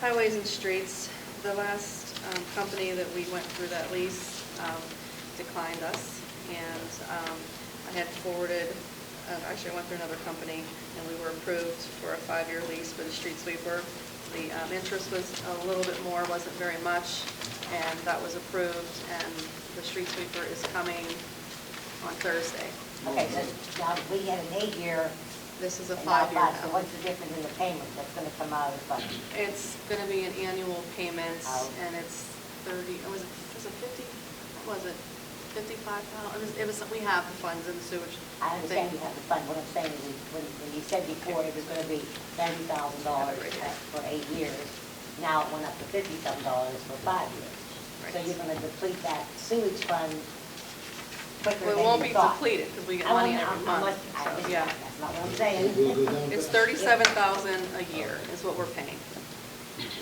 highways and streets, the last company that we went through that lease declined us, and I had forwarded, actually I went through another company, and we were approved for a 5-year lease for the street sweeper. The interest was a little bit more, wasn't very much, and that was approved, and the street sweeper is coming on Thursday. Okay, so now we had an 8-year This is a And not 5-year five. So now. what's the difference in the payment that's going to come out of the fund? It's gonna be an annual payment, Oh. and it's 30, was it 50? What was it? 55,000? It was, we have the funds in the sewage. I understand thing. you have the fund. What I'm saying is, when you said before it was going to be $30,000 for 8 years, now it went up to $50,000 for 5 years. So Right. you're going to deplete that sewage fund quicker Well, than it won't you be thought. depleted, because we get I money want- every I'm- month. I So, understand. yeah. That's not what I'm We'll saying. go down It's fast. 37,000 a year is what we're paying.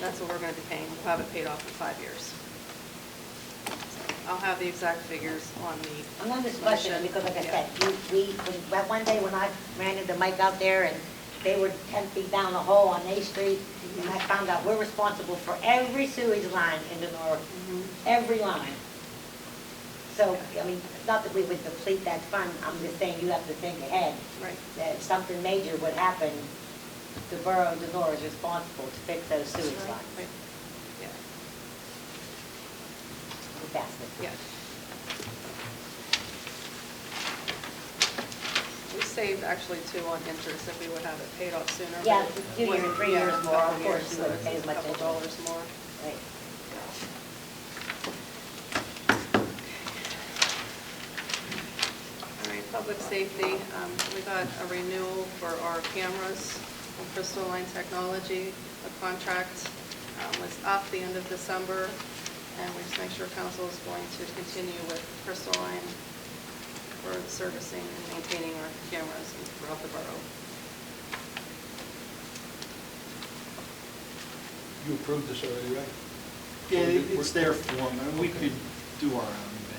That's what we're gonna be paying. We'll have it paid off in 5 years. So I'll have the exact figures on the. I'm on this question motion. because, like I Yeah. said, that one day when I ran into Mike out there and they were 10 feet down the hole on A Street, and I found out we're responsible for every sewage line in Donora, Mhm. every line. So, I mean, not that we would deplete that fund, I'm just saying you have to think ahead. Right. That if something major would happen, the borough of Donora is responsible to fix those sewage Right. lines. Right. Yeah, That's it. yeah. We saved actually too on interest if we would have it paid off sooner. but Yeah, it 2 years, wasn't- 3 yeah, years a more, couple of course, years, you so wouldn't pay it's as much a couple interest. dollars more. Right. All right, public safety, we got a renewal for our cameras from Crystal Line Technology. The contract was up the end of December, and we just make sure council is going to continue with Crystal Line for servicing and maintaining our cameras throughout the borough. You approved this already, right? Yeah, it's their form, and we could do our own, but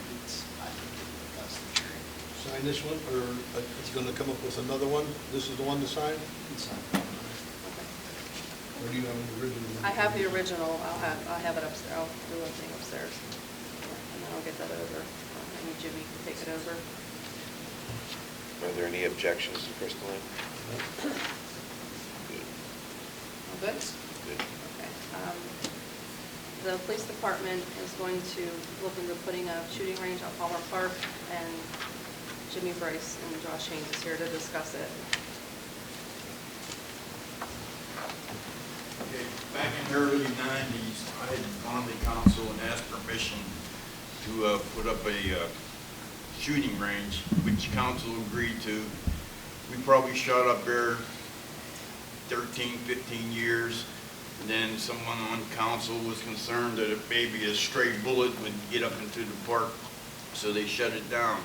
I think that's the trade. Sign this one, or it's going to come up with another one? This is the one to sign? Okay. Or do you have an original? I have the original, I have it upstairs, I'll do a thing upstairs, and then I'll get that over. Maybe Jimmy can take it over. Are there any objections to Crystal Lake? All good? Good. Okay. The police department is going to look into putting a shooting range at Palmer Park, and Jimmy Bryce and Josh Haynes is here to discuss it. Okay, back in the early 90s, I had gone to council and asked permission to put up a shooting range, which council agreed to. We probably shot up there 13, 15 years. And then someone on council was concerned that if maybe a stray bullet would get up into the park, so they shut it down.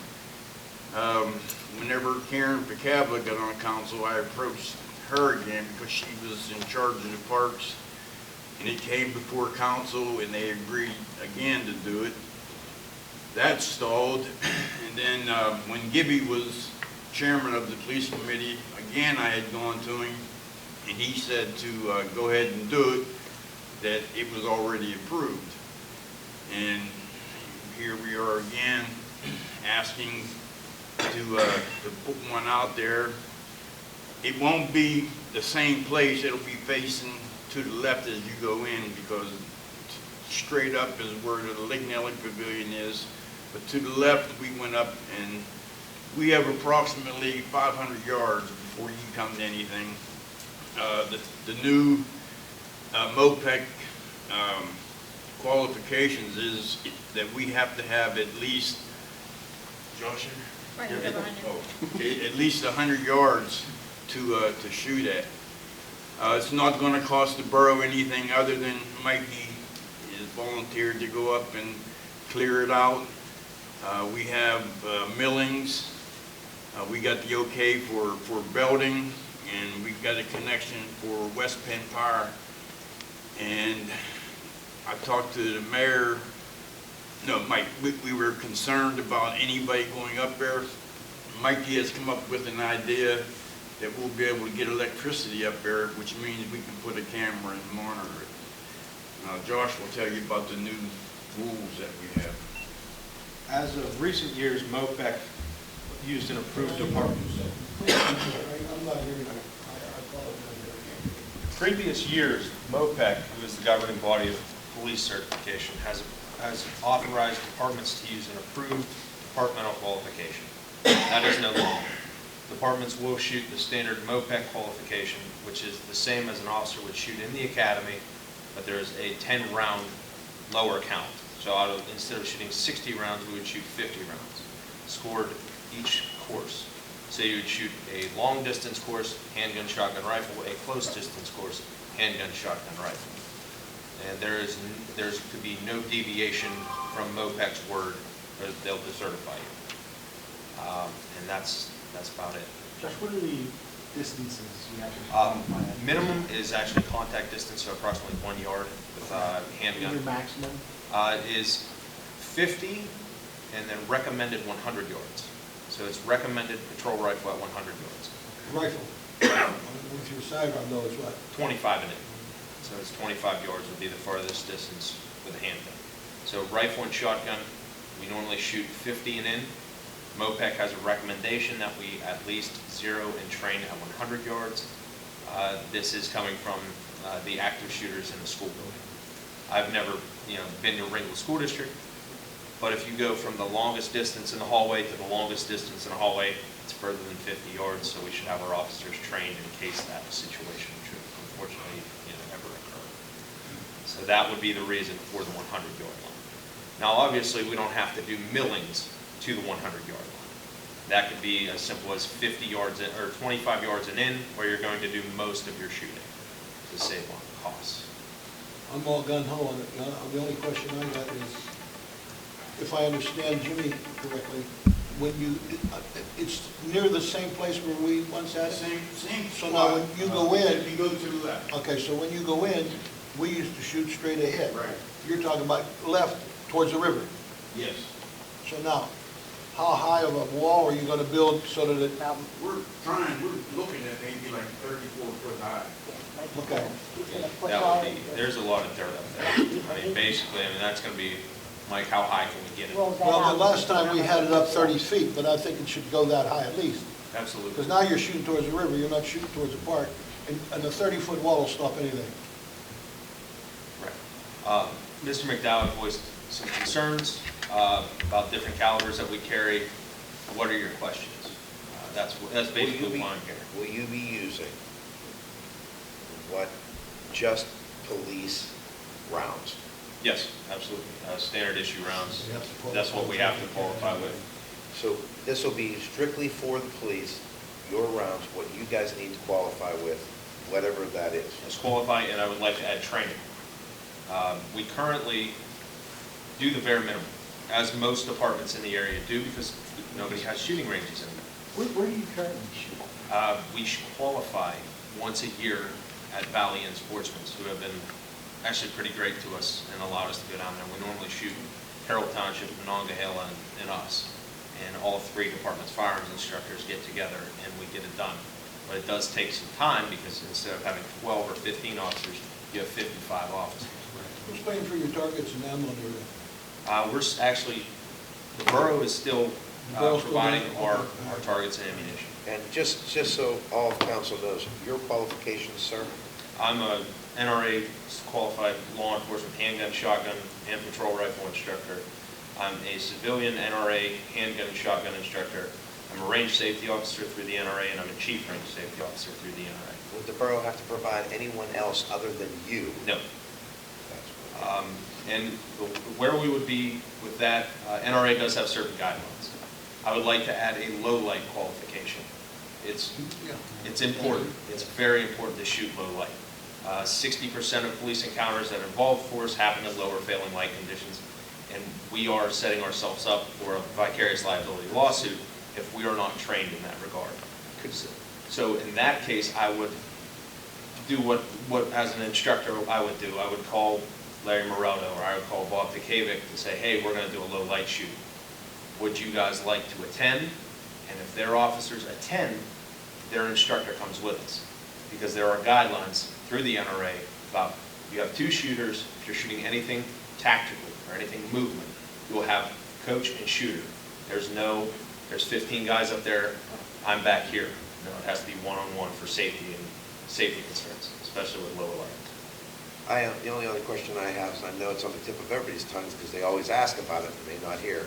Whenever Karen Picabla got on council, I approached her again because she was in charge of the parks. And it came before council and they agreed again to do it. That stalled. And then when Gibby was chairman of the police committee, again I had gone to him and he said to go ahead and do it, that it was already approved. And here we are again asking to put one out there. It won't be the same place, it'll be facing to the left as you go in, because straight up is where the Lignelli Pavilion is. But to the left, we went up and we have approximately 500 yards before you come to anything. The new MOPEC qualifications is that we have to have at least, Josh? Right, we're behind you. Oh, at least 100 yards to shoot at. It's not going to cost the borough anything other than Mikey is volunteered to go up and clear it out. We have millings. We got the okay for belting, and we got a connection for West Penn Power. And I talked to the mayor. No, Mike, we were concerned about anybody going up there. Mikey has come up with an idea that we'll be able to get electricity up there, which means we can put a camera and monitor it. Josh will tell you about the new rules that we have. As of recent years, MOPEC used an approved department. I'm not hearing you. I apologize. Previous years, MOPEC, who is the governing body of police certification, has authorized departments to use an approved departmental qualification. That is no longer. Departments will shoot the standard MOPEC qualification, which is the same as an officer would shoot in the academy, but there's a 10-round lower count. So instead of shooting 60 rounds, we would shoot 50 rounds, scored each course. So you would shoot a long distance course, handgun, shotgun, rifle, a close distance course, handgun, shotgun, rifle. And there could be no deviation from MOPEC's word, or they'll decertify you. And that's about it. Josh, what are the distances you have to qualify at? Minimum is actually contact distance, so approximately 1 yard with handgun. Your maximum? Is 50 and then recommended 100 yards. So it's recommended patrol rifle at 100 yards. Rifle. With your sidearm though, is what? 25 and in. So it's 25 yards would be the farthest distance with a handgun. So rifle and shotgun, we normally shoot 50 and in. MOPEC has a recommendation that we at least zero and train at 100 yards. This is coming from the active shooters in the school building. I've never, been to Ringgold School District, but if you go from the longest distance in the hallway to the longest distance in the hallway, it's further than 50 yards, so we should have our officers trained in case that situation should unfortunately, ever occur. So that would be the reason for the 100-yard line. Now, obviously, we don't have to do millings to the 100-yard line. That could be as simple as 50 yards in, or 25 yards and in, where you're going to do most of your shooting to save on costs. I'm all gung-ho on it. The only question I got is, if I understand Jimmy correctly, when it's near the same place where we once had it? Same So now when you go in. If you go to the left. Okay, so when you go in, we used to shoot straight ahead. Right. You're talking about left towards the river. Yes. So now, how high of a wall are you gonna build so that it, We're looking at maybe like 34 foot high. okay. That would be, there's a lot of dirt up there. I mean, basically, that's going to be, Mike, how high can we get it? Well, the last time we had it up 30 feet, but I think it should go that high at least. Absolutely. Because now you're shooting towards the river, you're not shooting towards the park, and the 30-foot wall will stop anything. Right. Mr. McDowell voiced some concerns about different calibers that we carry. What are your questions? That's basically why I'm here. Will you be using what, just police rounds? Yes, absolutely. Standard issue rounds. You have to qualify. That's what we have to qualify with. So this will be strictly for the police, your rounds, what you guys need to qualify with, whatever that is. Let's qualify, and I would like to add training. We currently do the bare minimum, as most departments in the area do, because nobody has shooting ranges in there. Where do you currently shoot? We should qualify once a year at Valley and Sportsman's, who have been actually pretty great to us and allowed us to go down there. We normally shoot Carroll Township, Monongahela, and us. And all three departments, firearms instructors, get together and we get it done. But it does take some time because instead of having 12 or 15 officers, you have 55 officers. Who's paying for your targets and ammo and everything? We're actually, the borough is still The borough's still providing doing it? our Okay. targets and ammunition. And just so all of council knows, your qualifications, sir? I'm a NRA qualified law enforcement handgun, shotgun, and patrol rifle instructor. I'm a civilian NRA handgun and shotgun instructor. I'm a range safety officer through the NRA, and I'm a chief range safety officer through the NRA. Would the borough have to provide anyone else other than you? No. That's And where we would be with that, NRA does have certain guidelines. I would like to add a low light qualification. It's important. It's very important to shoot low light. 60% of police encounters that involve force happen in lower failing light conditions, and we are setting ourselves up for a vicarious liability lawsuit if we are not trained in that regard. So in that case, I would do what as an instructor I would do. I would call Larry Morello or I would call Bob Takavic to say, hey, we're going to do a low light shoot. Would you guys like to attend? And if their officers attend, their instructor comes with us. Because there are guidelines through the NRA about you have two shooters. If you're shooting anything tactical or anything movement, you'll have coach and shooter. There's 15 guys up there, I'm back here. No, it has to be one-on-one for safety and safety concerns, especially with lower light. The only other question I have is, I know it's on the tip of everybody's tongues because they always ask about it and may not hear.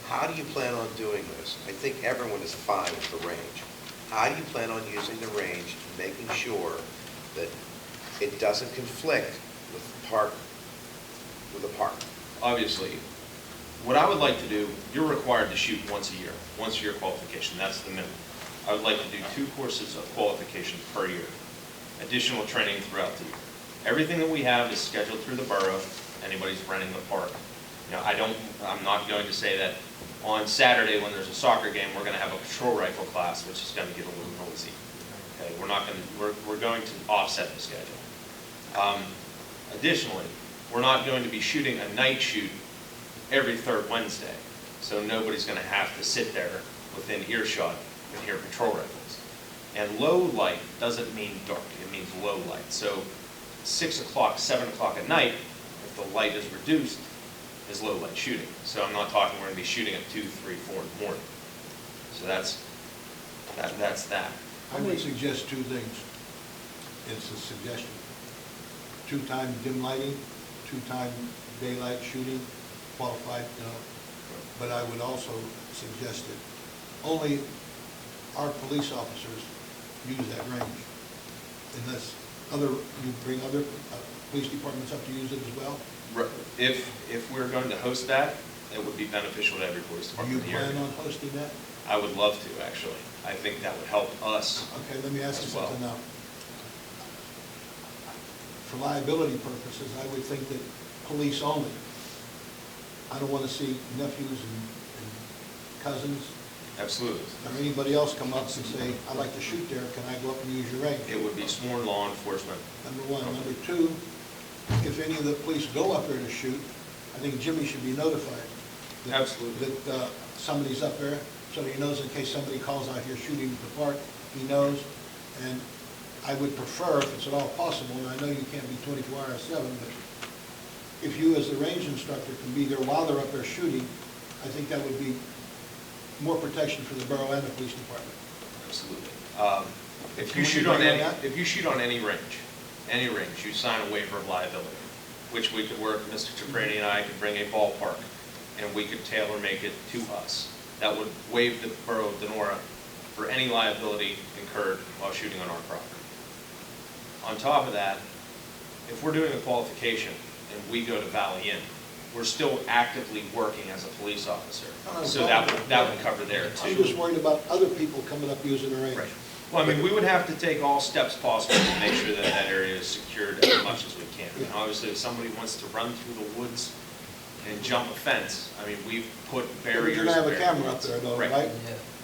How do you plan on doing this? I think everyone is fine with the range. how do you plan on using the range, making sure that it doesn't conflict with the park? Obviously, what I would like to do, you're required to shoot once a year qualification, that's the minimum. I would like to do 2 courses of qualification per year, additional training throughout the year. Everything that we have is scheduled through the borough, anybody's renting the park. You know, I'm not going to say that on Saturday when there's a soccer game, we're gonna have a patrol rifle class, which is gonna get a little noisy. Okay, we're going to offset the schedule. Additionally, we're not going to be shooting a night shoot every 3rd Wednesday. So nobody's going to have to sit there within earshot and hear patrol rifles. And low light doesn't mean dark, it means low light. So 6 o'clock, 7 o'clock at night, if the light is reduced, is low light shooting. So I'm not talking we're going to be shooting at 2, 3, 4 in the morning. So that's that. I would suggest 2 things. It's a suggestion. 2-time dim lighting, 2-time daylight shooting, qualified, but I would also suggest that only our police officers use that range. Unless you bring other police departments up to use it as well? If we're going to host that, it would be beneficial to every police Do department you in the area. plan on hosting that? I would love to, actually. I think that would help us. Okay, let me ask you as well. something now. For liability purposes, I would think that police only. I don't want to see nephews and cousins Absolutely. or anybody else come up and say, I'd like to shoot there, can I go up and use your range? It would be sworn law enforcement. Number one. Number two, if any of the police go up there to shoot, I think Jimmy should be notified. Absolutely. That somebody's up there, so he knows in case somebody calls out here shooting at the park, he knows. And I would prefer, if it's at all possible, and I know you can't be 24/7, but if you as the range instructor can be there while they're up there shooting, I think that would be more protection for the borough and the police department. Absolutely. If Can you we shoot on agree on any, that? if you shoot on any range, you sign a waiver of liability, which we could work, Mr. Cipriani and I could bring a ballpark, and we could tailor make it to us. That would waive the borough of Donora for any liability incurred while shooting on our property. On top of that, if we're doing a qualification and we go to Valley Inn, we're still actively working as a police officer. So that would cover there too. I'm just worried about other people coming up using the range. Right. Well, I mean, we would have to take all steps possible to make sure that that area is secured as much as we can. And obviously, if somebody wants to run through the woods and jump a fence, I mean, we've put barriers. You're going to have a barriers. camera up there though, right?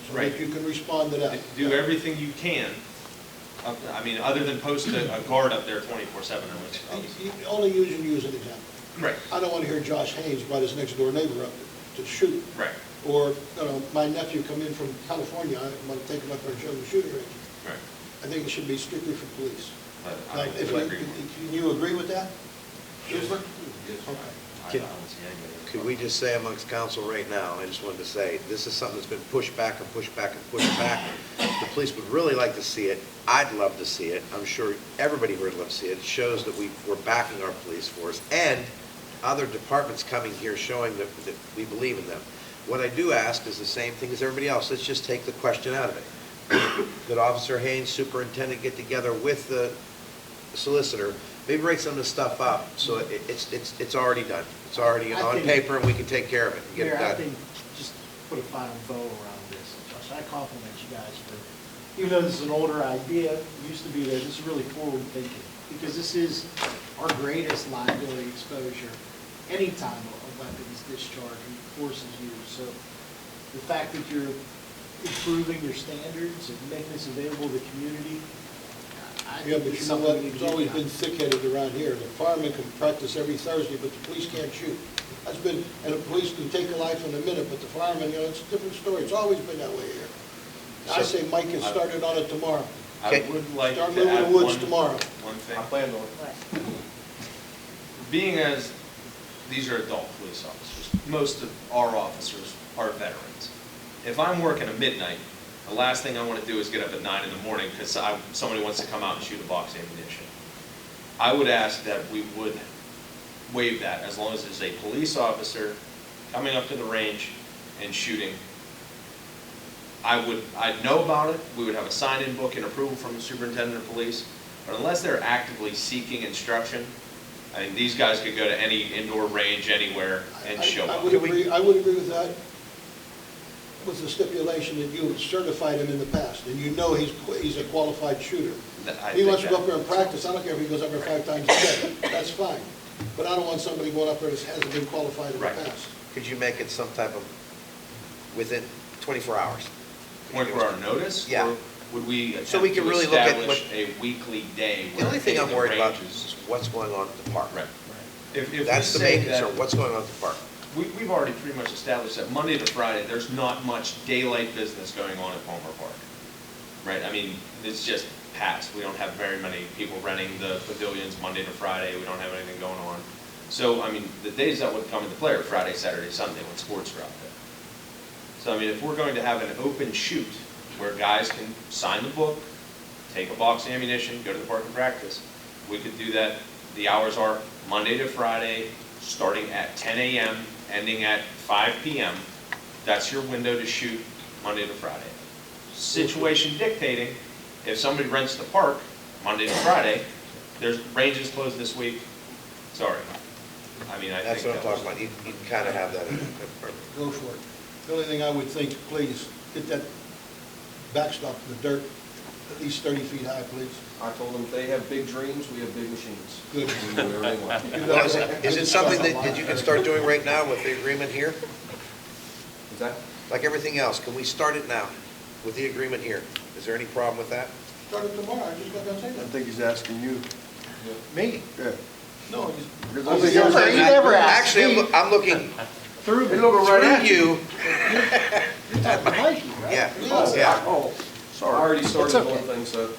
So Right. that you can respond to that. Do everything you can. I mean, other than post a guard up there 24/7, which obviously. Only use an example. Right. I don't want to hear Josh Haynes brought his next door neighbor up to shoot. Right. Or, my nephew come in from California, I want to take him up there and show him the shooting range. Right. I think it should be strictly for police. But Now, I if do you- agree with Can you agree with that? Yes. Okay. I don't see anybody. Could we just say amongst council right now, I just wanted to say, this is something that's been pushed back and pushed back and pushed back. The police would really like to see it. I'd love to see it. I'm sure everybody here would love to see it. It shows that we're backing our police force and other departments coming here showing that we believe in them. What I do ask is the same thing as everybody else. Let's just take the question out of it. Could Officer Haynes, superintendent, get together with the solicitor, maybe write some of the stuff up so it's already done. It's already I on think- paper and we can take care of it and get it Mayor, I done. think, just put a final bow around this. Josh, I compliment you guys for, even though this is an older idea, used to be there, this is really forward thinking. Because this is our greatest liability exposure anytime a weapon is discharged and force is used. So the fact that you're improving your standards and making this available to the community, I Yeah, think but it's you know something what, we need it's to do. always been thick-headed around here. The firemen can practice every Thursday, but the police can't shoot. That's been, and the police can take a life in a minute, but the firemen, it's a different story. It's always been that way here. I say Mike gets started on it tomorrow. I would like Start to moving add the woods one tomorrow. thing. I plan on it. Being as these are adult police officers, most of our officers are veterans. If I'm working at midnight, the last thing I want to do is get up at 9 in the morning because somebody wants to come out and shoot a box ammunition. I would ask that we would waive that as long as there's a police officer coming up to the range and shooting I'd know about it, we would have a sign-in book and approval from the superintendent of police, but unless they're actively seeking instruction, I mean, these guys could go to any indoor range anywhere and show I up. would agree with that, with the stipulation that you certified him in the past, and you know he's a qualified shooter. He wants to go up there and practice, I don't care if he goes up there 5 times a day, that's fine. But I don't want somebody going up there that hasn't been qualified in the Right. past. Could you make it some type of, within 24 hours? 24-hour notice? Yeah. Or would we So we attempt can to really look at establish a weekly day? The only where thing I'm the worried about ranges- is what's going on at the park. Right. If we That's the say main that- concern, what's going on at the park. We've already pretty much established that Monday to Friday, there's not much daylight business going on at Palmer Park. Right, I mean, it's just past. We don't have very many people renting the pavilions Monday to Friday. We don't have anything going on. So, I mean, the days that would come into play are Friday, Saturday, Sunday when sports are out there. So, I mean, if we're going to have an open shoot where guys can sign the book, take a box of ammunition, go to the park and practice, we could do that. The hours are Monday to Friday, starting at 10 a.m., ending at 5 p.m. That's your window to shoot Monday to Friday. Situation dictating, if somebody rents the park Monday to Friday, there's ranges closed this week, sorry. I mean, I think That's what I'm that talking was- about. You can kind of have that in the Go for it. The only thing I would think, please, get that backstop in the dirt at least 30 feet high, please. I told them if they have big dreams, we have big machines. Good. We do everything we want. Well, is it something that you can start doing right now with the agreement here? Is that? Like everything else, can we start it now with the agreement here? Is there any problem with that? Start it tomorrow, I just got done saying I that. think he's asking you. Me? Yeah. No, Because I I was think never- He never asked Actually, me. I'm looking through He's looking right at through you. you. You're talking to Mikey, right? Yeah. Yeah. Yeah. Oh, I sorry. already started It's one okay. thing, so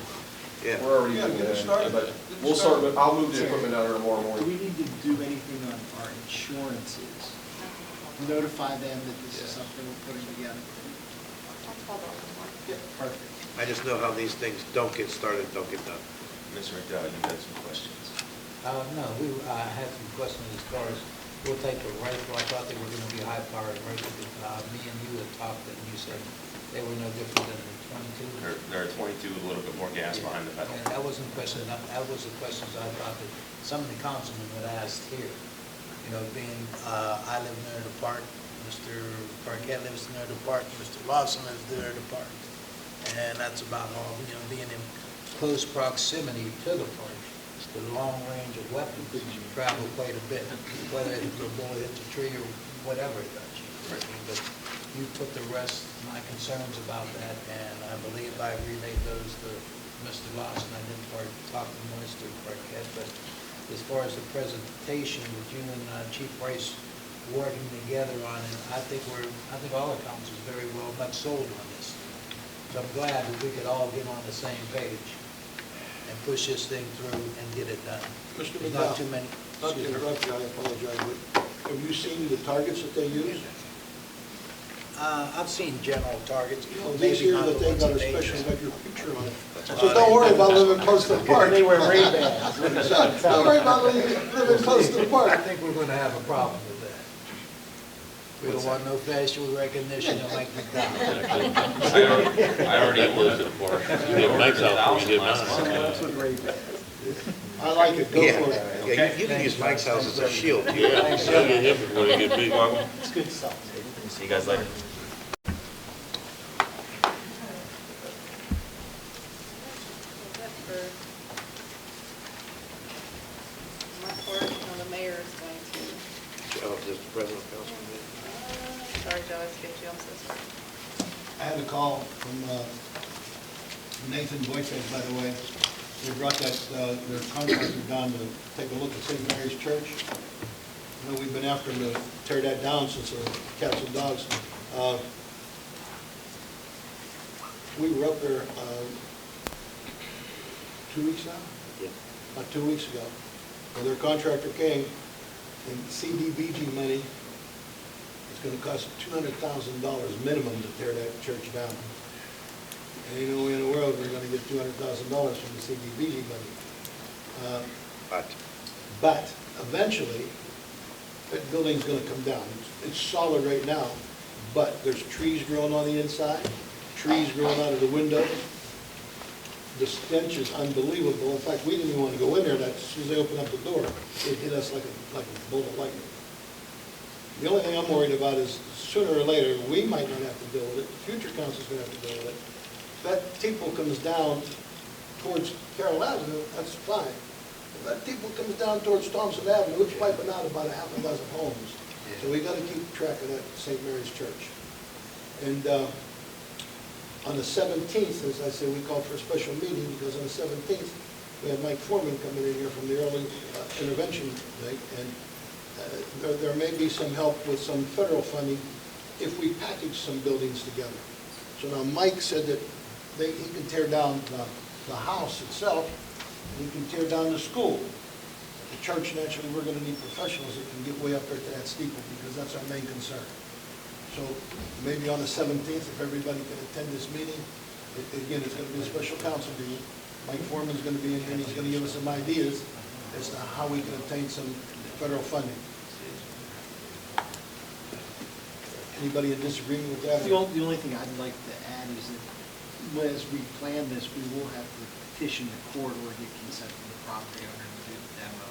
Yeah. we're already Yeah, doing get it that. started. But Get it we'll start, started. I'll move the equipment out there tomorrow Do morning. we need to do anything on our insurances? Notify them that this is something we're putting together? Yeah, perfect. I just know how these things don't get started, don't get done. Ms. McDowell, you had some questions. No, I had some questions as far as, we'll take the rifle, I thought they were gonna be high-powered rifle, but, me and you had talked, and you said they were no different than the 22. They're at 22 with a little bit more gas behind the pedal. And that wasn't a question, that was the questions I thought that some of the councilmen had asked here. You know, being, I live near the park, Mr. Parquet lives near the park, Mr. Lawson lives near the park. And that's about all, you know, being in close proximity to the park. The long range of weapons travel quite a bit, whether the bullet hits a tree or whatever it does. But you took the rest of my concerns about that, and I believe I relayed those to Mr. Lawson. I didn't talk to Mr. Parquet, but as far as the presentation with you and Chief Price working together on it, I think all the council is very well much sold on this. So I'm glad that we could all get on the same page and push this thing through and get it done. Mr. There's not McDowell, too many. not to interrupt you, I apologize, but have you seen the targets that they use? I've seen general targets. Well, maybe these here not that the they ones got a they special, use. got your picture on it. So don't worry about living close to the park. They wear Ray-Bans. Don't worry about living close to the I park. think we're gonna have a problem with that. We don't want no facial recognition of Mike McDonald. I already ordered it. You get Mike's out, you get mine. That's what Ray-Bans. I like it, go Yeah, for it. yeah, you can use Mike's house as a shield. too. Yeah, I'll get him before they get big. It's good stuff. See you guys later. That's for my part, now the mayor is going to, Oh, just the president of council. sorry, Joe, I skipped you, I'm so sorry. I had a call from Nathan Boyford, by the way. They brought that, their contractor down to take a look at St. Mary's Church. I know we've been after them to tear that down since the cats and dogs. We were up there 2 weeks now? Yeah. About 2 weeks ago. Well, their contractor came, and CDBG money, it's gonna cost $200,000 minimum to tear that church down. And ain't no way in the world we're gonna get $200,000 from the CDBG money. But eventually, that building's gonna come down. It's solid right now, but there's trees growing on the inside, trees growing out of the window. The stench is unbelievable. In fact, we didn't even want to go in there. As soon as they opened up the door, it hit us like a bolt of lightning. The only thing I'm worried about is sooner or later, we might not have to deal with it. The future council's going to have to deal with it. If that T-pool comes down towards Carroll Avenue, that's fine. If that T-pool comes down towards Thompson Avenue, it's wiping out about a half a dozen homes. So we got to keep track of that St. Mary's Church. And on the 17th, as I said, we called for a special meeting because on the 17th, we had Mike Foreman coming in here from the early intervention thing, and there may be some help with some federal funding if we package some buildings together. So now Mike said that he can tear down the house itself, and he can tear down the school. The church, naturally, we're going to need professionals that can get way up there to that steeple because that's our main concern. So maybe on the 17th, if everybody can attend this meeting, again, it's going to be a special council meeting. Mike Foreman's going to be in here, and he's going to give us some ideas as to how we can obtain some federal funding. Anybody in disagreement with that? The only thing I'd like to add is that as we plan this, we will have to petition the court or get consent from the property owner to do the demo.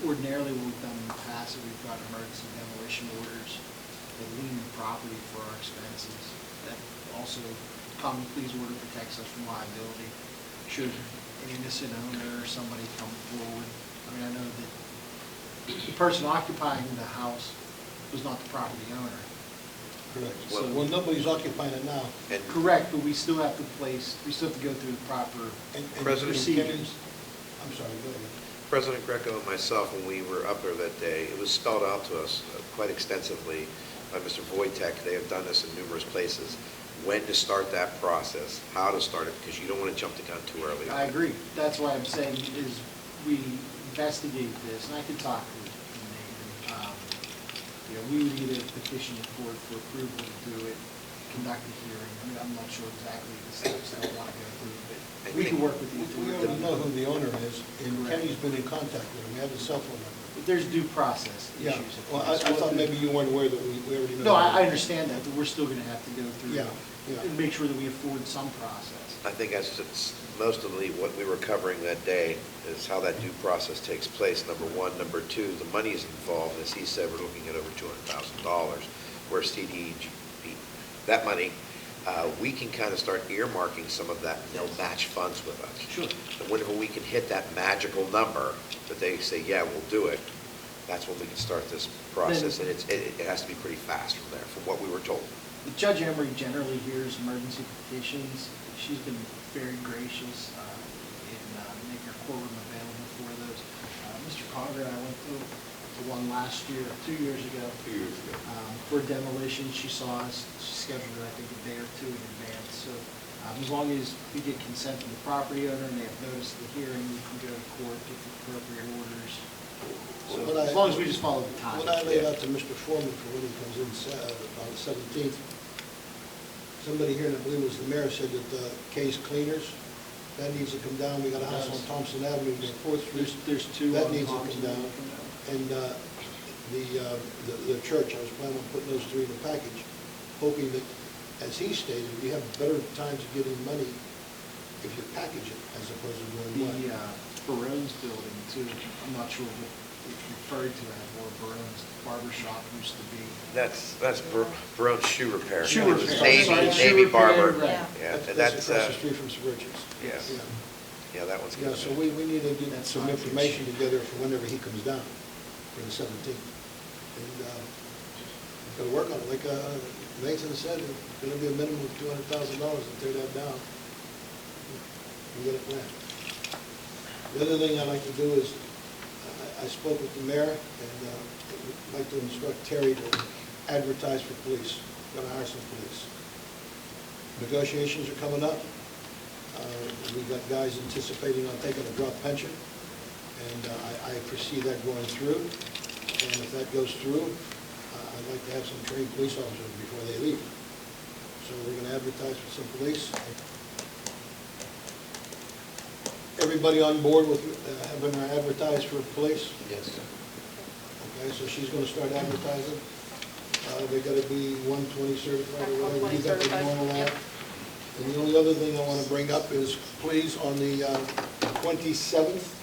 Ordinarily, what we've done in the past is we've got emergency demolition orders that lien the property for our expenses. That also, common pleas order protects us from liability. Should an innocent owner or somebody come forward, I mean, I know that the person occupying the house was not the property owner. Correct. So- Well, nobody's occupying it now. Correct, but we still have to go through the proper And President procedures. I'm sorry, go ahead. President Greco and myself, when we were up there that day, it was spelled out to us quite extensively by Mr. Wojtek. They have done this in numerous places. When to start that process, how to start it, because you don't want to jump the gun too early. I agree. That's why I'm saying is we investigate this, and I could talk to Nathan. We would either petition the court for approval to do it, conduct a hearing. I mean, I'm not sure exactly the steps that I want to go through, but we can work with the We authority. already know who the owner is, and Correct. Kenny's been in contact with him. We have his cell phone number. But there's due process Yeah, issues. well, I thought maybe you weren't aware that we already know. No, I understand that, but we're still going to have to go through Yeah, yeah. and make sure that we afford some process. I think that's mostly what we were covering that day, is how that due process takes place, number one. Number two, the money is involved. As he said, we're looking at over $200,000. Where CDBG, that money, we can kind of start earmarking some of that, and they'll match funds with us. Sure. And whenever we can hit that magical number, that they say, yeah, we'll do it, that's when we can start this process, and it has to be pretty fast from there, from what we were told. Judge Emery generally hears emergency petitions. She's been very gracious in making her courtroom available for those. Mr. Conger and I went to one last year, 2 years ago. 2 years ago. For demolition, she saw us, she scheduled it, I think, a day or two in advance. So as long as we get consent from the property owner and they have noticed the hearing, we can go to court, get the appropriate orders. So as long as we just follow the time. What I laid out to Mr. Foreman for when he comes in on the 17th, somebody here, and I believe it was the mayor, said that the case cleaners, that needs to come down. We got a house on Thompson Avenue, near 4th Street. There's two That on needs to Thompson come down. that come down. And the church, I was planning on putting those three in a package, hoping that, as he stated, we have better times of getting money if you package it as opposed to doing one. The Barone's building too, I'm not sure what it's referred to as, or Barone's barber shop used to be. That's Barone's shoe repair. Shoe It was repair. Sorry, shoe Navy repair, barber. right. Yeah, and That's that's, across the street from Saverich's. yes. Yeah. Yeah, that one's Yeah, good. so we need to get That's some not information together for whenever he comes down for the 17th. And we've got to work on it. Like Nathan said, it's going to be a minimum of $200,000 to tear that down. We get it planned. The other thing I'd like to do is, I spoke with the mayor, and I'd like to instruct Terry to advertise for police. We're going to hire some police. Negotiations are coming up. We've got guys anticipating on taking a drop pension, and I foresee that going through. And if that goes through, I'd like to have some trained police officers before they leave. So we're going to advertise for some police. Everybody on board with having her advertise for police? Yes. Okay, so she's going to start advertising. They gotta be 120 certified or Act whatever. You 120 got the certified. normal ad. Yep. And the only other thing I want to bring up is, please, on the 27th,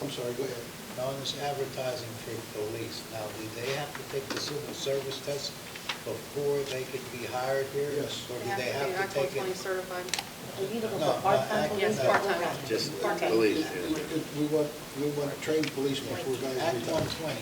I'm sorry, go ahead. On this advertising for police, now, do they have to take the civil service test before they could be hired here? Yes. Or do They they have have to be to take Act 120 it? certified. Are you looking No, for part-time no, Yes, police? part-time. Just Okay. police. We want trained policemen before guys Act retire. 120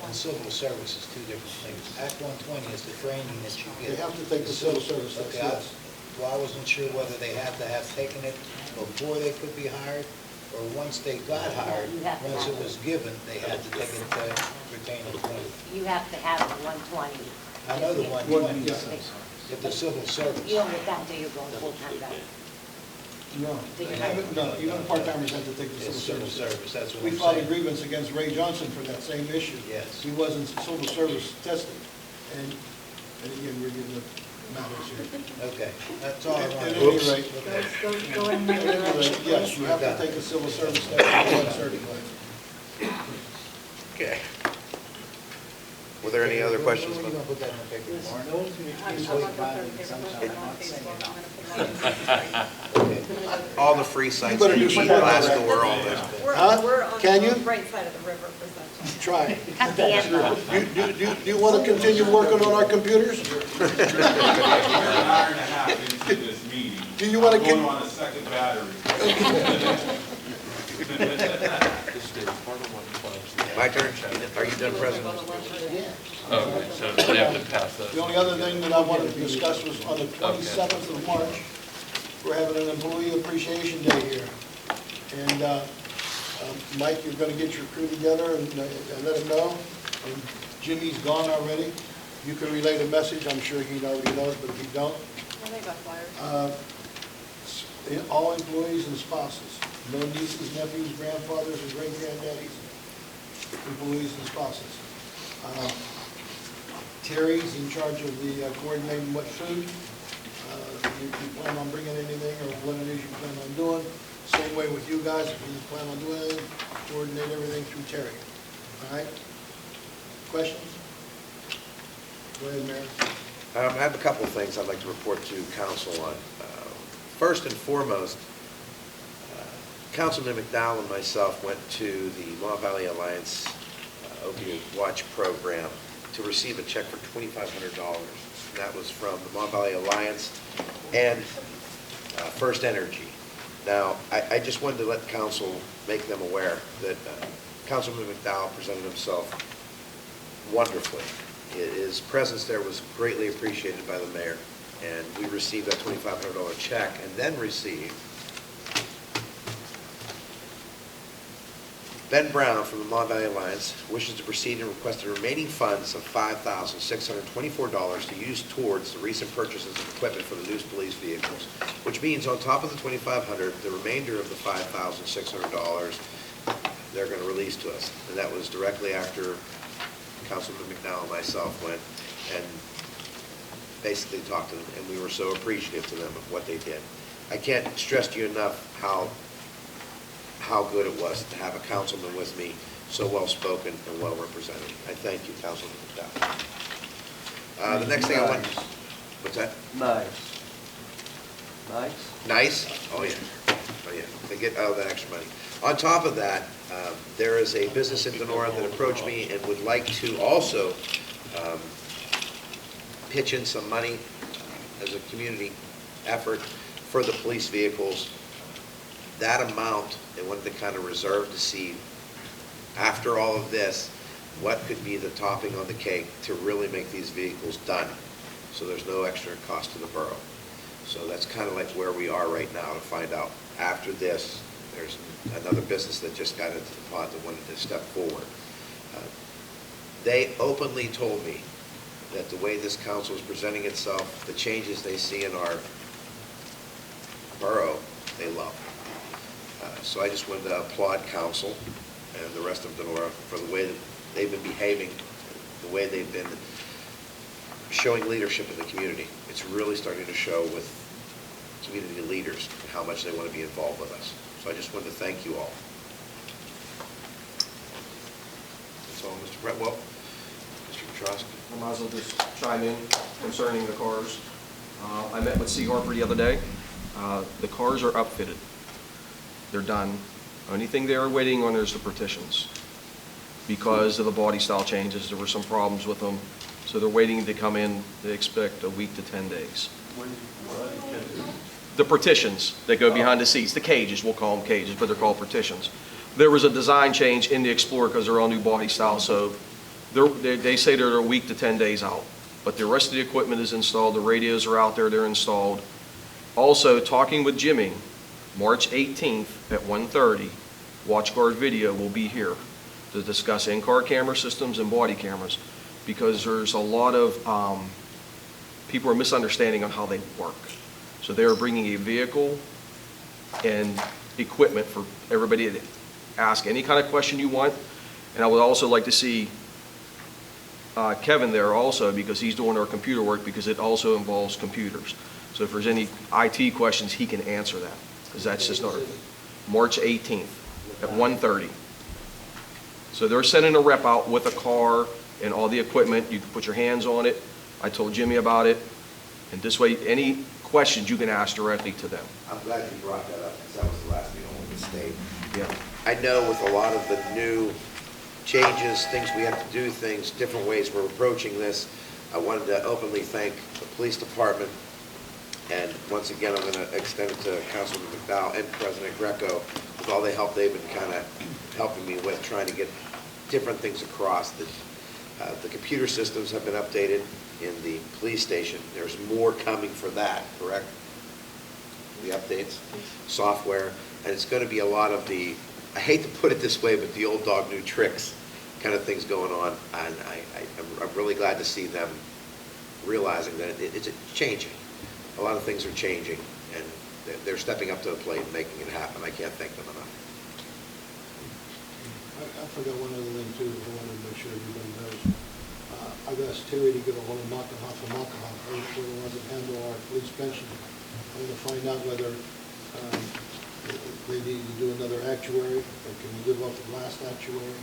and civil service is two different things. Act 120 is the training that you get. They have to take the civil service test, Okay, yes. well, I wasn't sure whether they had to have taken it before they could be hired, or once they got hired, You have to once have it was given, they had to take it to retain employment. You have to have the 120. I know the One, 120, yeah. but the civil service. You don't get that until you're going full-time though. No, even part-timers have to take the It's civil civil service. service, that's what We I'm filed a saying. grievance against Ray Johnson for that same issue. Yes. He wasn't civil service tested. And again, we're getting the matters here. Okay, that's all I At wanted. any rate, Go in at any rate, yes, you have to take a civil service test to get certified. Okay. Were there any other questions? When are you gonna put that in the paper, Listen, Mark? no one's gonna I'm accuse not me going of to put violating it some on type of Facebook, I'm saying going to put it on All the free sites, better do some work on that. Glassdoor, all this. Huh? We're on Can you? the right side of the river for that. Try. Cut the end off. Do you want to continue working on our computers? We're an hour and a half into this meeting. Do you wanna I'm going get- on a second battery. My turn? Are you done, President? Okay, so they have to pass The those. only other thing that I wanted to discuss was on the 27th of March, we're having an employee appreciation day here. And Mike, you're going to get your crew together and let them know. And Jimmy's gone already. You can relay the message. I'm sure he already knows, but if you don't, Well, they got flyers. all employees and spouses, no nieces, nephews, grandfathers, and great-granddaddies, employees and spouses. Terry's in charge of the coordinating what food. You plan on bringing anything or what it is you plan on doing. Same way with you guys, if you plan on doing anything, coordinate everything through Terry. All right? Questions? Go ahead, Mayor. I have a couple of things I'd like to report to council on. First and foremost, Councilman McDowell and myself went to the Mon Valley Alliance Opioid Watch Program to receive a check for $2,500. That was from the Mon Valley Alliance and First Energy. Now, I just wanted to let council make them aware that Councilman McDowell presented himself wonderfully. His presence there was greatly appreciated by the mayor, and we received that $2,500 check and then received Ben Brown from the Mon Valley Alliance wishes to proceed and request the remaining funds of $5,624 to use towards the recent purchases of equipment for the new police vehicles, which means on top of the $2,500, the remainder of the $5,600 they're going to release to us. And that was directly after Councilman McDowell and myself went and basically talked to them, and we were so appreciative to them of what they did. I can't stress to you enough how good it was to have a councilman with me, so well-spoken and well-represented. I thank you, Councilman McDowell. The next thing I want, what's that? Nice. Nice? Nice? Oh, yeah. Oh, yeah. They get out of that extra money. On top of that, there is a business in Donora that approached me and would like to also pitch in some money as a community effort for the police vehicles. That amount, they wanted to kind of reserve to see, after all of this, what could be the topping on the cake to really make these vehicles done, so there's no extra cost to the borough. So that's kind of like where we are right now, to find out, after this, there's another business that just got into the pot that wanted to step forward. They openly told me that the way this council is presenting itself, the changes they see in our borough, they love. So I just wanted to applaud council and the rest of Donora for the way that they've been behaving, the way they've been showing leadership in the community. It's really starting to show with community leaders how much they want to be involved with us. So I just wanted to thank you all. That's all, Mr. Brett. Well, Mr. Trusk. I might as well just chime in concerning the cars. I met with C. Harper the other day. The cars are upfitted. They're done. Only thing they are waiting on is the partitions. Because of the body style changes, there were some problems with them. So they're waiting to come in. They expect a week to 10 days. The partitions that go behind the seats, the cages, we'll call them cages, but they're called partitions. There was a design change in the Explorer because they're all new body style, so they say they're a week to 10 days out. But the rest of the equipment is installed, the radios are out there, they're installed. Also, talking with Jimmy, March 18th at 1:30, WatchGuard Video will be here to discuss in-car camera systems and body cameras, because there's a lot of people are misunderstanding on how they work. So they are bringing a vehicle and equipment for everybody to ask any kind of question you want. And I would also like to see Kevin there also, because he's doing our computer work, because it also involves computers. So if there's any IT questions, he can answer that, because that's just not March 18th at 1:30. So they're sending a rep out with a car and all the equipment. You can put your hands on it. I told Jimmy about it. And this way, any questions you can ask directly to them. I'm glad you brought that up, because that was the last meeting with the state. Yeah. I know with a lot of the new changes, things we have to do, things, different ways we're approaching this, I wanted to openly thank the police department. And once again, I'm going to extend it to Councilman McDowell and President Greco with all the help they've been kind of helping me with, trying to get different things across. The computer systems have been updated in the police station. There's more coming for that, correct? The updates, software, and it's going to be a lot of the, I hate to put it this way, but the old dog new tricks kind of things going on. And I'm really glad to see them realizing that it's changing. A lot of things are changing, and they're stepping up to the plate and making it happen. I can't thank them enough. I forgot one other thing too, I wanted to make sure everybody knows. I've asked Terry to get a hold of Makahoff and Makahoff, they're the ones that handle our police pension. I'm going to find out whether they need to do another actuary, or can we live off the last actuary.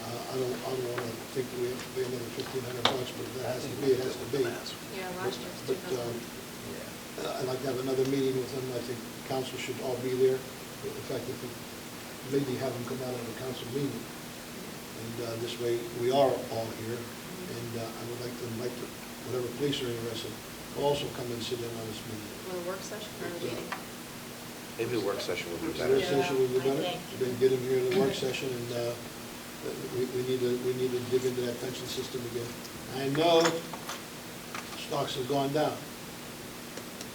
I don't want to think that we have to pay another $1,500, but if that has to be, it has to be. Yeah, last year's But, 2,000. I'd like to have another meeting with them. I think council should all be there. In fact, if we maybe have them come out of the council meeting. And this way, we are all here. And I would like to invite whatever police are interested, also come and sit in on this meeting. With a work session or a meeting? Maybe a work session would be Their better. session would be better. Then get them here to the work session, and we need to dig into that pension system again. I know stocks have gone down,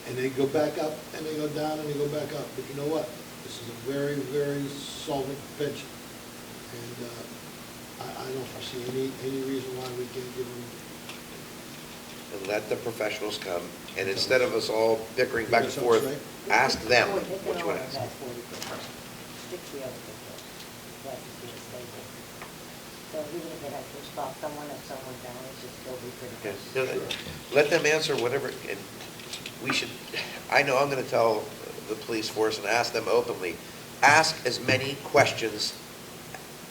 and they go back up, and they go down, and they go back up. But you know what? This is a very, very solvent pension, and I don't foresee any reason why we can't give them. And let the professionals come, and instead of us all bickering back and forth, ask them what you want to ask. So even if it has to stop someone at someone down, it should still be pretty Yeah. good. No, let them answer whatever, and we should, I know I'm going to tell the police force and ask them openly, ask as many questions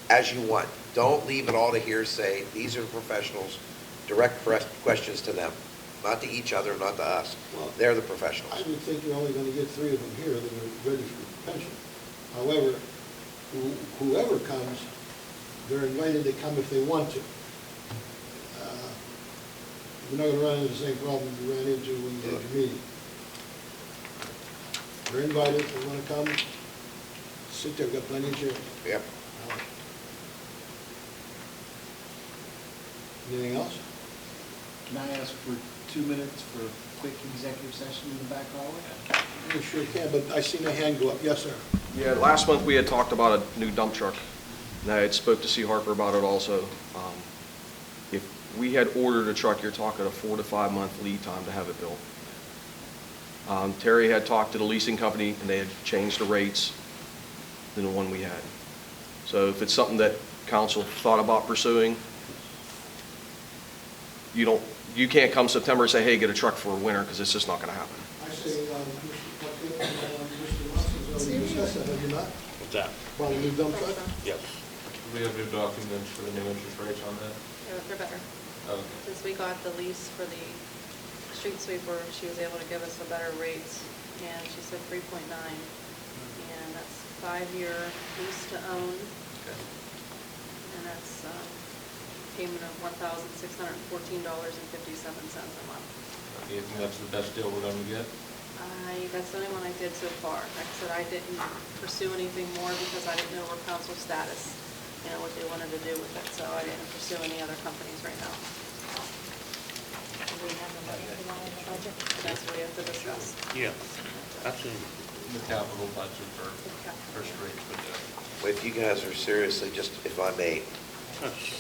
as you want. Don't leave it all to hearsay. These are professionals. Direct questions to them, not to each other, not to us. Well, they're the professionals. I would think you're only going to get 3 of them here that are ready for pension. However, whoever comes, they're invited to come if they want to. We're not going to run into the same problem we ran into when you did your meeting. They're invited, if they want to come, sit there, got plenty of chairs. Yep. Anything else? Can I ask for 2 minutes for a quick executive session in the back hallway? You sure can, but I seen a hand go up. Yes, sir. Yeah, last month we had talked about a new dump truck, and I had spoke to C. Harper about it also. If we had ordered a truck, you're talking a 4 to 5 month lead time to have it built. Terry had talked to the leasing company, and they had changed the rates than the one we had. So if it's something that council thought about pursuing, you can't come September and say, hey, get a truck for winter, because it's just not going to happen. I say, Mr. Watson's already discussed that, have you not? What's that? About a new dump truck? Yes. We have new documents for the new interest rates on that. They're better. Okay. Since we got the lease for the street sweeper, she was able to give us a better rate, and she said 3.9. And that's 5-year lease to own, Okay. and that's payment of $1,614.57 a month. Do you think that's the best deal we're gonna get? That's the only one I did so far. Like I said, I didn't pursue anything more because I didn't know her council status, you know, what they wanted to do with it, so I didn't pursue any other companies right now. Do we have the money for that in the budget? That's what we have to discuss. Yeah, absolutely. The capital budget for streets would do. Well, if you guys are seriously, just if I may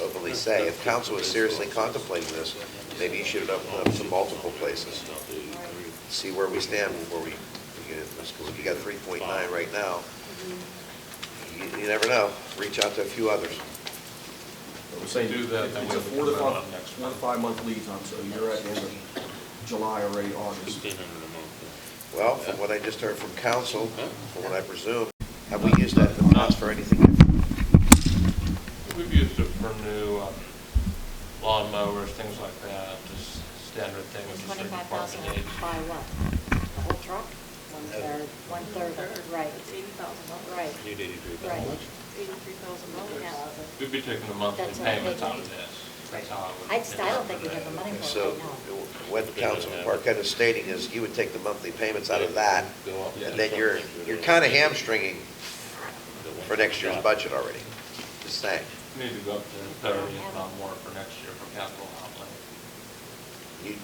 openly say, if council is seriously contemplating this, maybe you should open up to multiple places. See where we stand before we get into this, because if you got 3.9 right now, you never know. Reach out to a few others. I was saying, Do that, then it's a we'll 4 to vote 5, on next 4 to 5 month lead time, so you're at the end of July already, August. 1,500 a month. Well, from what I just heard from council, from what I presume, have we used that in the past for anything different? We've used it for new lawn mowers, things like that, just standard things. the street 25,000 department needs. by what? The whole truck? One-third, right. It's $80,000. Right. Need 83,000. Right. $83,000. Yeah. We'd be taking the monthly That's what they payments out of need. this. That's how I would. I don't think we have the money for it So right now. what Councilman Parquet is stating is you would take the monthly payments out of that, Go up. and then you're kind of hamstringing for next year's budget already. Just saying. We need to go up to 30, if not more, for next year for capital outlay.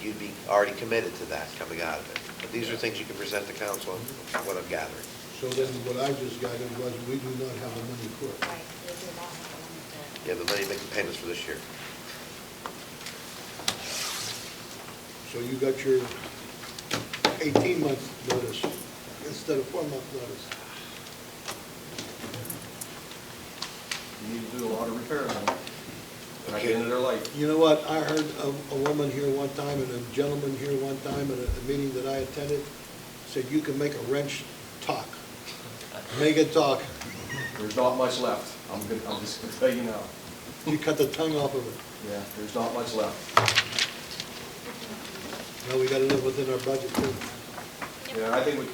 You'd be already committed to that coming out of it. But these are things you can present to council, what I'm gathering. So then what I just gathered was we do not have the money for it. Right, they do not have the money for it. You have the money to make the payments for this year. So you got your 18-month notice instead of 4-month notice. You need to do a lot of repairs on it. At the end of their life. You know what, I heard a woman here one time and a gentleman here one time at a meeting that I attended, said you can make a wrench talk. Make it talk. There's not much left. I'm just gonna tell you now. You cut the tongue off of it. Yeah, there's not much left. Now we gotta live within our budget too. Yeah, I think what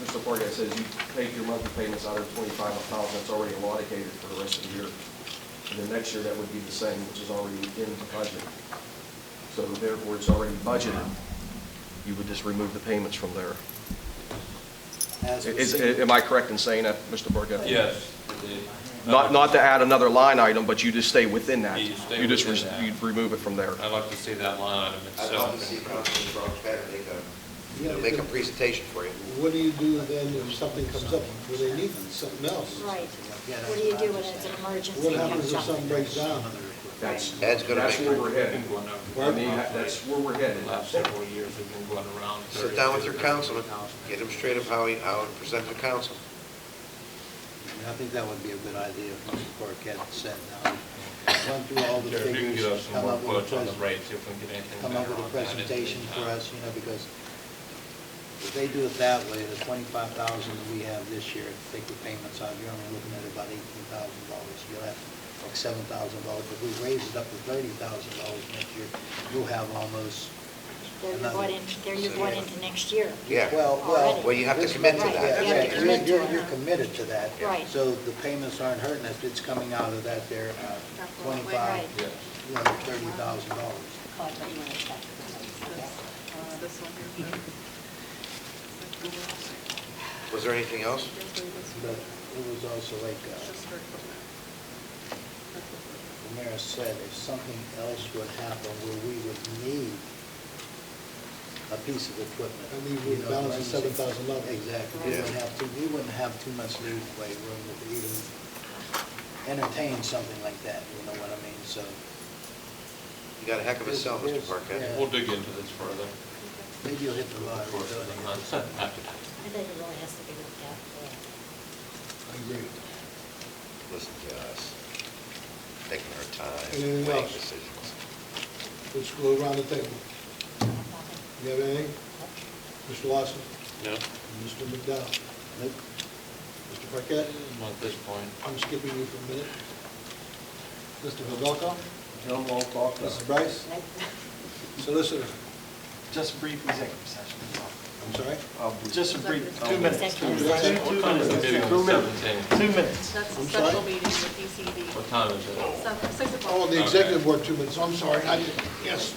Mr. Parquet says, you take your monthly payments out of 25,000, that's already allocated for the rest of the year. And then next year, that would be the same, which is already in the budget. So therefore, it's already budgeted. You would just remove the payments from there. Am I correct in saying that, Mr. Parquet? Yes. Not to add another line item, but you just stay within that. You stay You just, within that. you remove it from there. I'd like to see that line item I'd itself. love to see Councilman Parquet make a presentation for you. What do you do then if something comes up where they need something else? Right. What do you do when it's an emergency? What happens comes if up? something breaks down? That's Ed's gonna that's make- where we're headed. I mean, Pardon? that's where we're headed. The last several years, we've been going around. Sit down with your councilman, get him straight of how he present to council. I think that would be a good idea if Mr. Parquet said, run through all the If you can figures, give us some come more up with quotes on the a rates, if we can get anything come up better with a on that in the presentation for meantime. us, because if they do it that way, the 25,000 that we have this year, take the payments out, you're only looking at about $18,000. You'll have like $7,000. If we raise it up to $30,000 next year, you'll have almost They're you bought into next year. Yeah. Already. Well, you have to commit to Right, that. you have to commit to it. You're committed to that. Right. So the payments aren't hurting us, it's coming out of that there, Right. 25, Yes. $30,000. This one here. Was there anything else? But it was also like, Just for equipment. the mayor said, if something else would happen where we would need a piece of equipment. I mean, we balance the $7,000 level. Exactly. Yeah. We wouldn't have too much leeway room to even entertain something like that, you know what I mean? So. You got a heck of a sell, Mr. There's- Parquet. yeah. We'll dig into this further. Maybe you'll hit the lottery. Of course, doing I'm it. not saying that. I think it really has to be looked at. I agree. Listen to us, taking our time, Anything weighing else? decisions. Let's go around the table. You have anything? Mr. Lawson? No? Mr. McDowell? Nope. Mr. Parquet? At this point. I'm skipping you for a minute. Mr. Vidalko? Tell them all talk to Mrs. Bryce, solicitor, Just a brief executive session. I'm sorry? Just a brief, Executive 2 minutes. Executive Two session. minutes. What time is the meeting on the 17th? 2 minutes. That's a I'm special sorry? meeting with DCD. What time is it? 6 o'clock. Oh, the executive board, 2 minutes, I'm sorry, I didn't, yes.